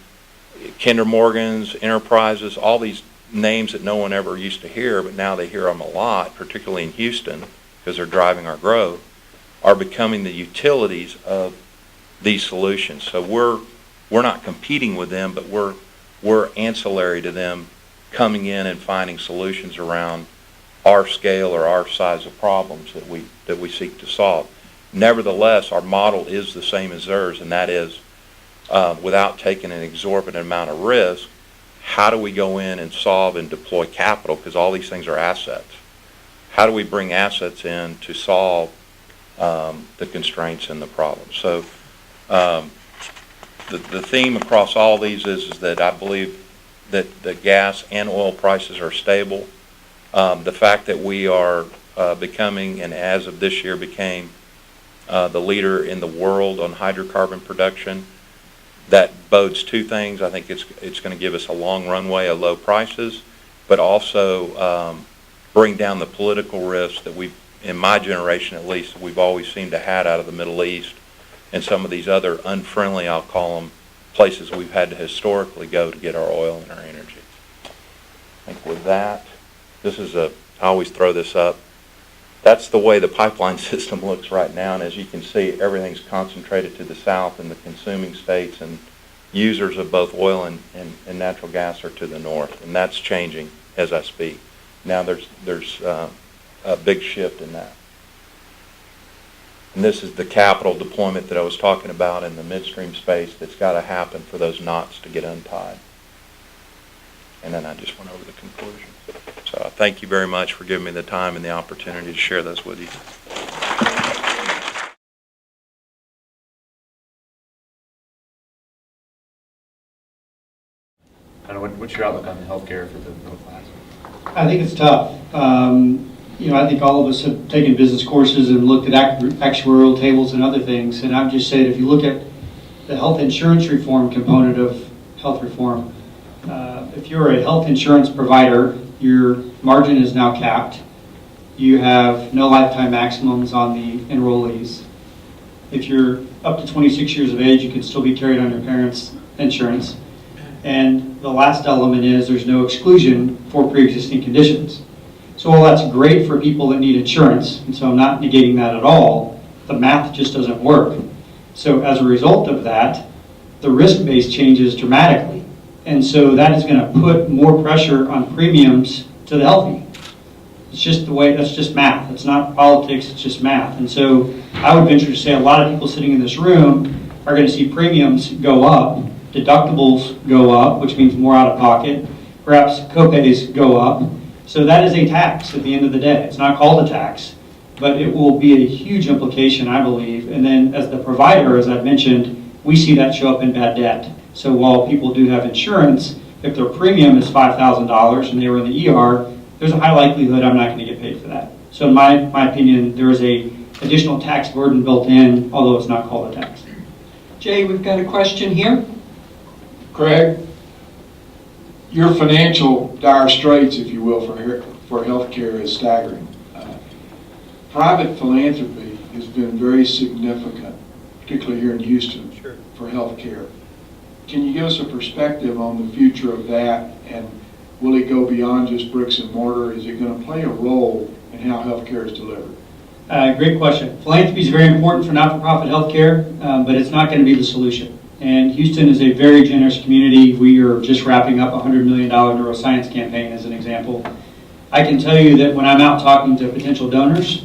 Kinder Morgan's, Enterprises, all these names that no one ever used to hear, but now they hear them a lot, particularly in Houston, because they're driving our growth, are becoming the utilities of these solutions. So we're not competing with them, but we're ancillary to them, coming in and finding solutions around our scale or our size of problems that we seek to solve. Nevertheless, our model is the same as theirs, and that is, without taking an exorbitant amount of risk, how do we go in and solve and deploy capital, because all these things are assets. How do we bring assets in to solve the constraints and the problems? So the theme across all these is that I believe that the gas and oil prices are stable. The fact that we are becoming, and as of this year became, the leader in the world on hydrocarbon production, that bodes two things. I think it's going to give us a long runway of low prices, but also bring down the political risks that we've, in my generation at least, we've always seemed to have out of the Middle East and some of these other unfriendly, I'll call them, places we've had to historically go to get our oil and our energy. I think with that, I always throw this up. That's the way the pipeline system looks right now, and as you can see, everything's concentrated to the south, and the consuming states and users of both oil and natural gas are to the north, and that's changing as I speak. Now there's a big shift in that. And this is the capital deployment that I was talking about in the midstream space that's got to happen for those knots to get untied. And then I just went over the conclusion. So I thank you very much for giving me the time and the opportunity to share those with you. I don't know, what's your outlook on the healthcare for the middle class? I think it's tough. I think all of us have taken business courses and looked at actuarial tables and other things. And I've just said, if you look at the health insurance reform component of health reform, if you're a health insurance provider, your margin is now capped. You have no lifetime maximums on the enrollees. If you're up to 26 years of age, you can still be carried on your parents' insurance. And the last element is there's no exclusion for pre-existing conditions. So while that's great for people that need insurance, and so I'm not negating that at all, the math just doesn't work. So as a result of that, the risk base changes dramatically. And so that is going to put more pressure on premiums to the healthy. It's just the way, that's just math. It's not politics, it's just math. And so I would venture to say a lot of people sitting in this room are going to see premiums go up, deductibles go up, which means more out of pocket, perhaps copays go up. So that is a tax at the end of the day. It's not called a tax, but it will be a huge implication, I believe. And then as the provider, as I've mentioned, we see that show up in bad debt. So while people do have insurance, if their premium is $5,000 and they were in the ER, there's a high likelihood I'm not going to get paid for that. So in my opinion, there is a additional tax burden built in, although it's not called a tax. Jay, we've got a question here. Craig, your financial dire straits, if you will, for healthcare is staggering. Private philanthropy has been very significant, particularly here in Houston, for healthcare. Can you give us a perspective on the future of that, and will it go beyond just bricks and mortar? Is it going to play a role in how healthcare is delivered? Great question. Philanthropy is very important for not-for-profit healthcare, but it's not going to be the solution. And Houston is a very generous community. We are just wrapping up a $100 million neuroscience campaign as an example. I can tell you that when I'm out talking to potential donors,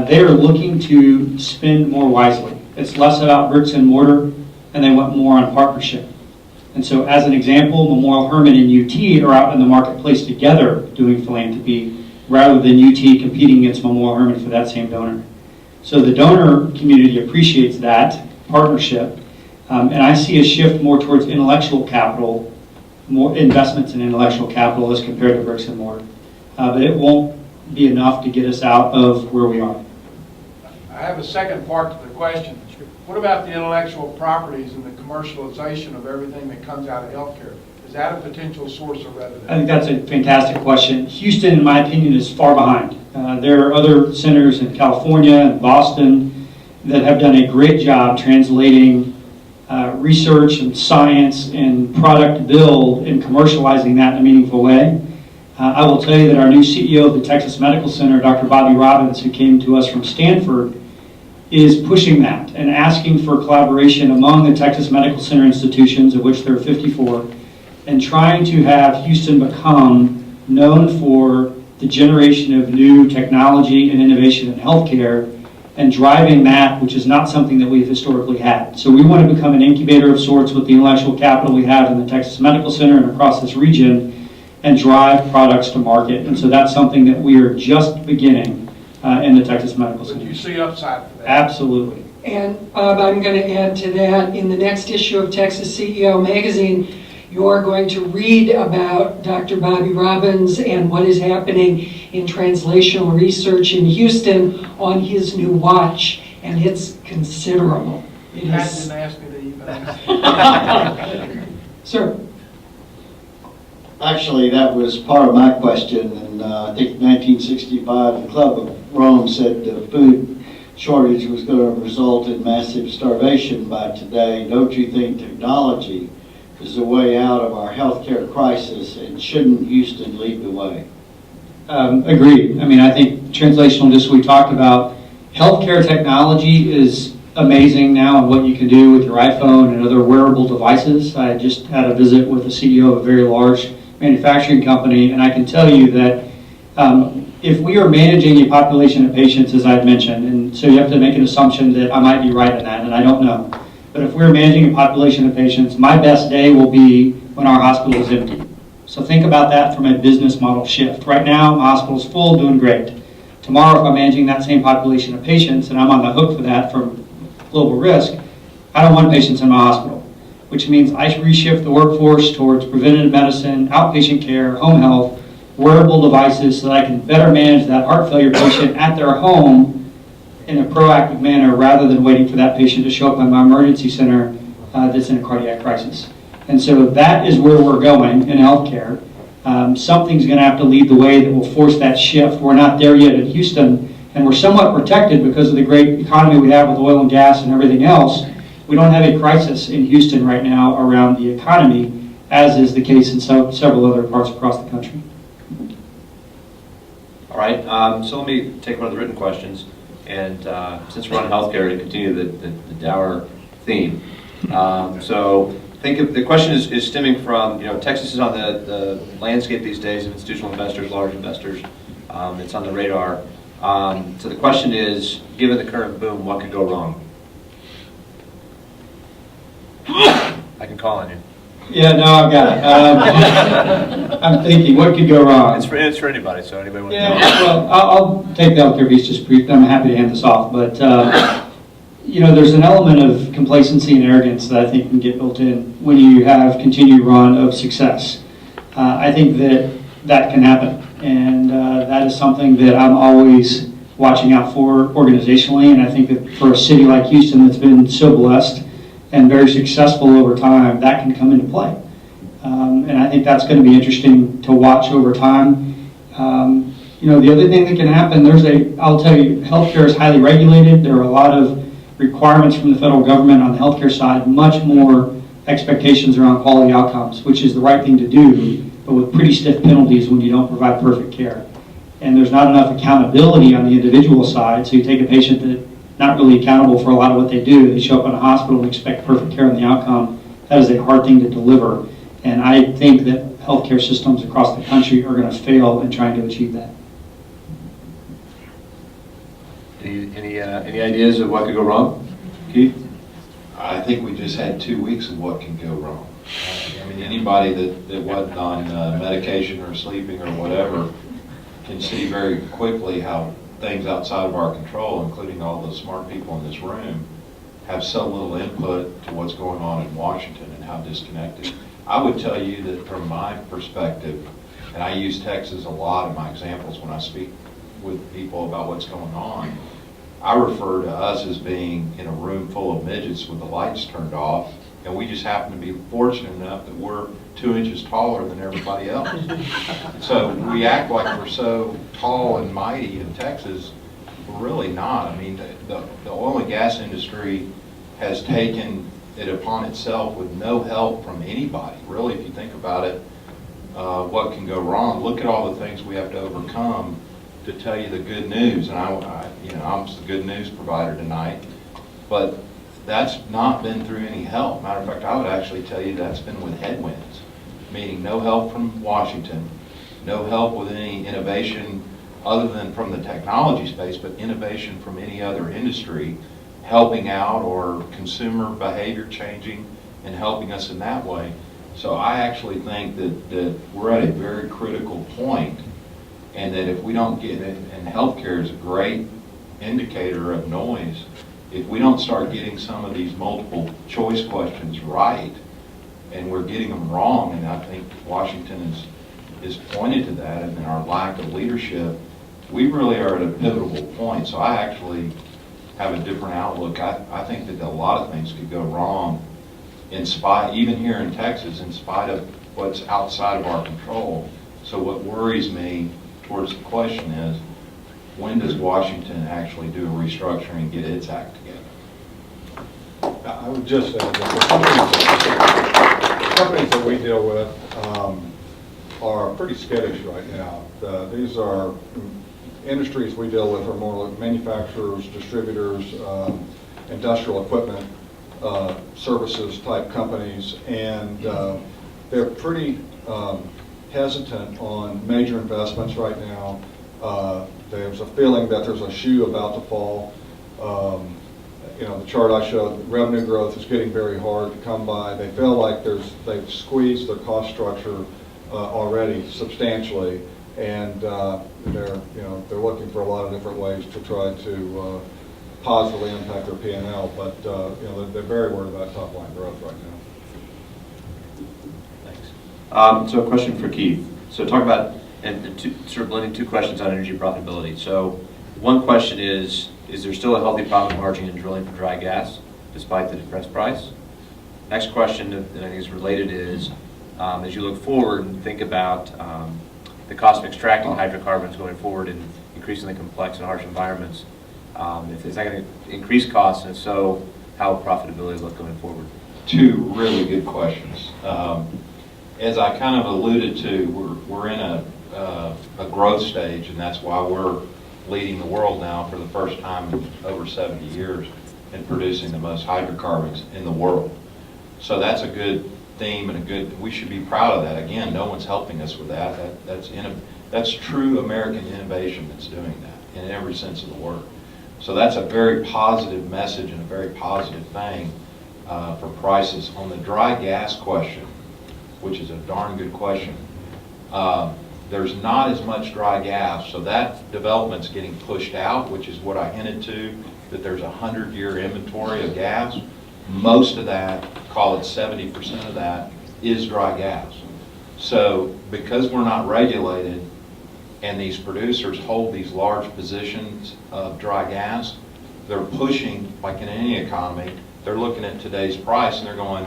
they are looking to spend more wisely. It's less about bricks and mortar, and they want more on partnership. And so as an example, Memorial Hermann and UT are out in the marketplace together doing philanthropy rather than UT competing against Memorial Hermann for that same donor. So the donor community appreciates that partnership. And I see a shift more towards intellectual capital, more investments in intellectual capital as compared to bricks and mortar. But it won't be enough to get us out of where we are. I have a second part to the question. What about the intellectual properties and the commercialization of everything that comes out of healthcare? Is that a potential source of revenue? I think that's a fantastic question. Houston, in my opinion, is far behind. There are other centers in California and Boston that have done a great job translating research and science and product build and commercializing that in a meaningful way. I will tell you that our new CEO of the Texas Medical Center, Dr. Bobby Robbins, who came to us from Stanford, is pushing that and asking for collaboration among the Texas Medical Center institutions, of which there are 54, and trying to have Houston become known for the generation of new technology and innovation in healthcare, and driving that, which is not something that we've historically had. So we want to become an incubator of sorts with the intellectual capital we have in the Texas Medical Center and across this region, and drive products to market. And so that's something that we are just beginning in the Texas Medical Center. Would you see upside for that? Absolutely. And Bob, I'm going to add to that, in the next issue of Texas CEO Magazine, you're going to read about Dr. Bobby Robbins and what is happening in translational research in Houston on his new watch, and it's considerable. It Pat is. didn't ask me to even. Sir. Actually, that was part of my question, and I think 1965, the Club of Rome said the food shortage was going to result in massive starvation by today. Don't you think technology is the way out of our healthcare crisis, and shouldn't Houston lead the way? Agreed. I mean, I think translational, just we talked about, healthcare technology is amazing now and what you can do with your iPhone and other wearable devices. I just had a visit with the CEO of a very large manufacturing company, and I can tell you that if we are managing a population of patients, as I've mentioned, and so you have to make an assumption that I might be right in that, and I don't know, but if we're managing a population of patients, my best day will be when our hospital is empty. So think about that from a business model shift. Right now, my hospital's full, doing great. Tomorrow, if I'm managing that same population of patients, and I'm on the hook for that from global risk, I don't want patients in my hospital, which means I reshift the workforce towards preventative medicine, outpatient care, home health, wearable devices, so that I can better manage that heart failure patient at their home in a proactive manner, rather than waiting for that patient to show up in my emergency center that's in a cardiac crisis. And so that is where we're going in healthcare. Something's going to have to lead the way that will force that shift. We're not there yet in Houston, and we're somewhat protected because of the great economy we have with oil and gas and everything else. We don't have a crisis in Houston right now around the economy, as is the case in several other parts across the country. All right, so let me take one of the written questions. And since we're on healthcare, to continue the dour theme. So think of, the question is stemming from, Texas is on the landscape these days of institutional investors, large investors. It's on the radar. So the question is, given the current boom, what could go wrong? I can call on you. Yeah, no, I've got it. I'm thinking, what could go wrong? It's for anybody, so anybody want to Yeah, well, I'll take the healthcare piece just brief. I'm happy to hand this off, but there's an element of complacency and arrogance that I think can get built in when you have continued run of success. I think that can happen, and that is something that I'm always watching out for organizationally. And I think that for a city like Houston that's been so blessed and very successful over time, that can come into play. And I think that's going to be interesting to watch over time. The other thing that can happen, I'll tell you, healthcare is highly regulated. There are a lot of requirements from the federal government on the healthcare side, much more expectations around quality outcomes, which is the right thing to do, but with pretty stiff penalties when you don't provide perfect care. And there's not enough accountability on the individual side, so you take a patient that's not really accountable for a lot of what they do. They show up in a hospital and expect perfect care on the outcome. That is a hard thing to deliver. And I think that healthcare systems across the country are going to fail in trying to achieve that. Any ideas of what could go wrong? Keith? I think we just had 2 weeks of what can go wrong. I mean, anybody that wasn't on medication or sleeping or whatever can see very quickly how things outside of our control, including all the smart people in this room, have so little input to what's going on in Washington and how disconnected. I would tell you that from my perspective, and I use Texas a lot in my examples when I speak with people about what's going on, I refer to us as being in a room full of midgets with the lights turned off, and we just happen to be fortunate enough that we're 2 inches taller than everybody else. So we act like we're so tall and mighty in Texas. We're really not. I mean, the oil and gas industry has taken it upon itself with no help from anybody. Really, if you think about it, what can go wrong? Look at all the things we have to overcome to tell you the good news. And I'm the good news provider tonight, but that's not been through any help. Matter of fact, I would actually tell you that's been with headwinds, meaning no help from Washington, no help with any innovation other than from the technology space, but innovation from any other industry helping out or consumer behavior changing and helping us in that way. So I actually think that we're at a very critical point, and that if we don't get it, and healthcare is a great indicator of noise, if we don't start getting some of these multiple choice questions right, and we're getting them wrong, and I think Washington is pointed to that, and our lack of leadership, we really are at a pivotal point. So I actually have a different outlook. I think that a lot of things could go wrong in spite, even here in Texas, in spite of what's outside of our control. So what worries me towards the question is, when does Washington actually do a restructuring and get its act together? I would just say that the companies that we deal with are pretty skittish right now. These are industries we deal with are more like manufacturers, distributors, industrial equipment, services type companies, and they're pretty hesitant on major investments right now. There's a feeling that there's a shoe about to fall. The chart I showed, revenue growth is getting very hard to come by. They feel like they've squeezed their cost structure already substantially, and they're looking for a lot of different ways to try to positively impact their P&L. But they're very worried about top line growth right now. Thanks. So a question for Keith. So talk about, and sort of blending two questions on energy profitability. So one question is there still a healthy profit margin in drilling for dry gas, despite the depressed price? Next question that I think is related is, as you look forward and think about the cost of extracting hydrocarbons going forward in increasingly complex and harsh environments, is that going to increase costs, and if so, how will profitability look going forward? Two really good questions. As I kind of alluded to, we're in a growth stage, and that's why we're leading the world now for the first time in over 70 years in producing the most hydrocarbons in the world. So that's a good theme and we should be proud of that. Again, no one's helping us with that. That's true American innovation that's doing that in every sense of the word. So that's a very positive message and a very positive thing for prices. On the dry gas question, which is a darn good question, there's not as much dry gas, so that development's getting pushed out, which is what I hinted to, that there's a 100-year inventory of gas. Most of that, call it 70% of that, is dry gas. So because we're not regulated and these producers hold these large positions of dry gas, they're pushing, like in any economy, they're looking at today's price and they're going,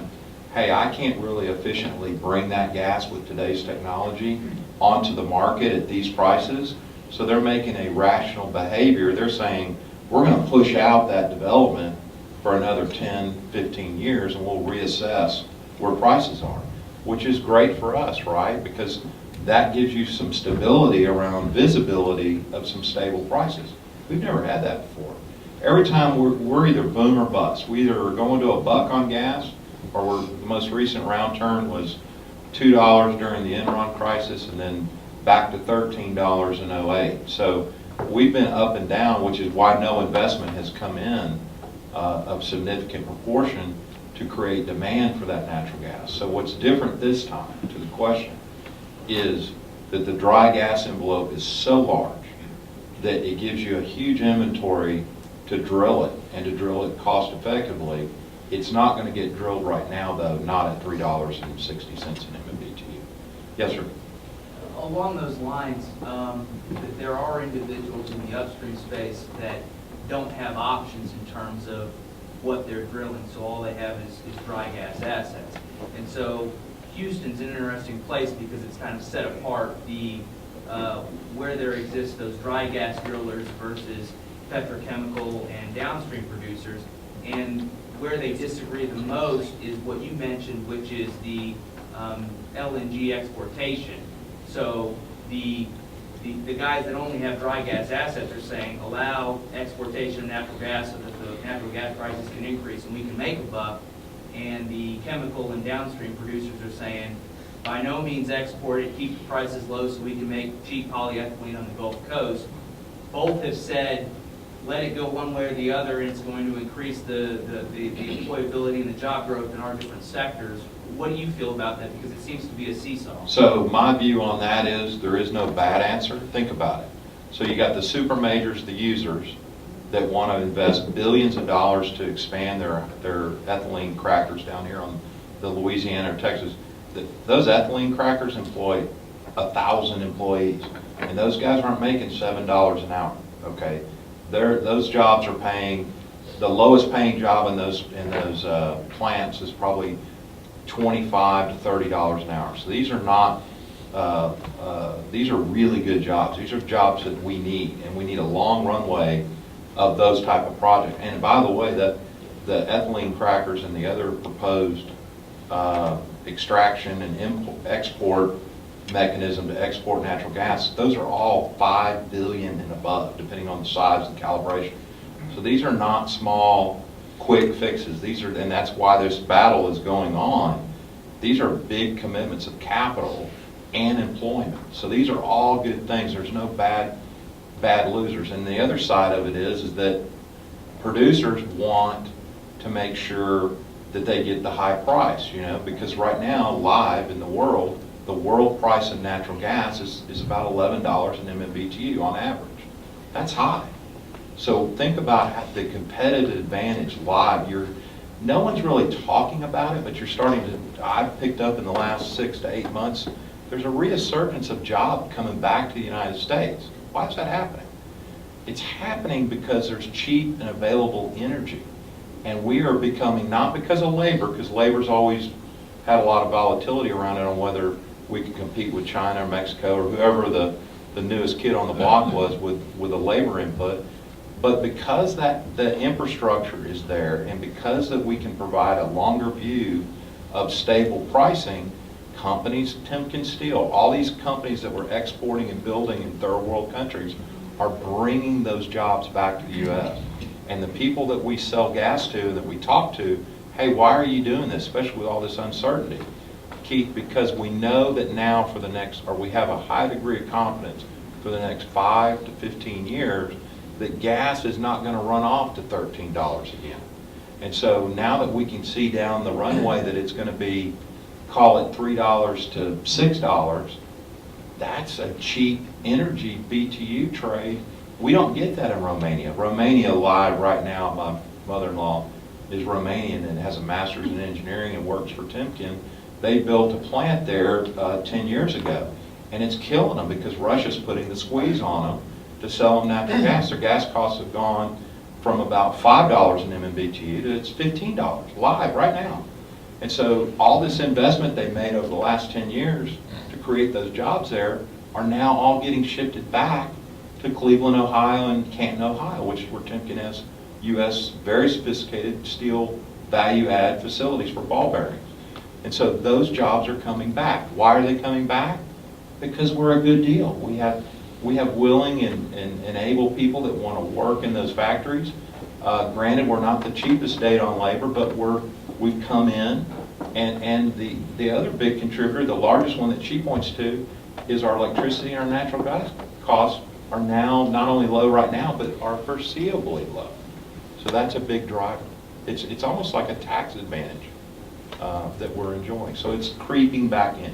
hey, I can't really efficiently bring that gas with today's technology onto the market at these prices. So they're making a rational behavior. They're saying, we're going to push out that development for another 10, 15 years, and we'll reassess where prices are, which is great for us, right? Because that gives you some stability around visibility of some stable prices. We've never had that before. Every time we're either boom or bust. We either are going to $1 on gas, or the most recent round turn was $2 during the Enron crisis, and then back to $13 in 08. So we've been up and down, which is why no investment has come in of significant proportion to create demand for that natural gas. So what's different this time, to the question, is that the dry gas envelope is so large that it gives you a huge inventory to drill it, and to drill it cost effectively. It's not going to get drilled right now, though, not at $3.60 an MMBTU. Yes, sir. Along those lines, there are individuals in the upstream space that don't have options in terms of what they're drilling, so all they have is dry gas assets. And so Houston's an interesting place because it's kind of set apart where there exists those dry gas drillers versus petrochemical and downstream producers. And where they disagree the most is what you mentioned, which is the LNG exportation. So the guys that only have dry gas assets are saying allow exportation of natural gas so that the natural gas prices can increase and we can make a buck. And the chemical and downstream producers are saying by no means export it, keep the prices low so we can make cheap polyethylene on the Gulf Coast. Both have said let it go one way or the other, and it's going to increase the employability and the job growth in our different sectors. What do you feel about that? Because it seems to be a seesaw. So my view on that is there is no bad answer. Think about it. So you got the super majors, the users, that want to invest billions of dollars to expand their ethylene crackers down here on the Louisiana or Texas. Those ethylene crackers employ 1,000 employees, and those guys aren't making $7 an hour. Okay, those jobs are paying. The lowest paying job in those plants is probably $25 to $30 an hour. So these are not. These are really good jobs. These are jobs that we need, and we need a long runway of those type of projects. And by the way, the ethylene crackers and the other proposed extraction and export mechanism to export natural gas, those are all $5 billion and above, depending on the size and calibration. So these are not small, quick fixes. These are, and that's why this battle is going on. These are big commitments of capital and employment. So these are all good things. There's no bad losers. And the other side of it is that producers want to make sure that they get the high price, because right now, live in the world price of natural gas is about $11 an MMBTU on average. That's high. So think about the competitive advantage live. No one's really talking about it, but you're starting to, I've picked up in the last 6 to 8 months, there's a resurgence of jobs coming back to the United States. Why is that happening? It's happening because there's cheap and available energy. And we are becoming, not because of labor, because labor's always had a lot of volatility around it on whether we could compete with China or Mexico or whoever the newest kid on the block was with a labor input. But because the infrastructure is there, and because that we can provide a longer view of stable pricing, companies, Timken Steel, all these companies that were exporting and building in third world countries are bringing those jobs back to the U.S. And the people that we sell gas to, that we talk to, hey, why are you doing this, especially with all this uncertainty? Keith, because we know that now for the next, or we have a high degree of confidence for the next 5 to 15 years, that gas is not going to run off to $13 again. And so now that we can see down the runway that it's going to be, call it $3 to $6, that's a cheap energy BTU trade. We don't get that in Romania. Romania live right now, my mother-in-law is Romanian and has a master's in engineering and works for Timken. They built a plant there 10 years ago, and it's killing them because Russia's putting the squeeze on them to sell them natural gas. Their gas costs have gone from about $5 an MMBTU to it's $15 live right now. And so all this investment they made over the last 10 years to create those jobs there are now all getting shifted back to Cleveland, Ohio and Canton, Ohio, which is where Timken has U.S. very sophisticated steel value-add facilities for ball bearings. And so those jobs are coming back. Why are they coming back? Because we're a good deal. We have willing and able people that want to work in those factories. Granted, we're not the cheapest state on labor, but we've come in. And the other big contributor, the largest one that she points to, is our electricity and our natural gas costs are now not only low right now, but are foreseeably low. So that's a big driver. It's almost like a tax advantage that we're enjoying. So it's creeping back in.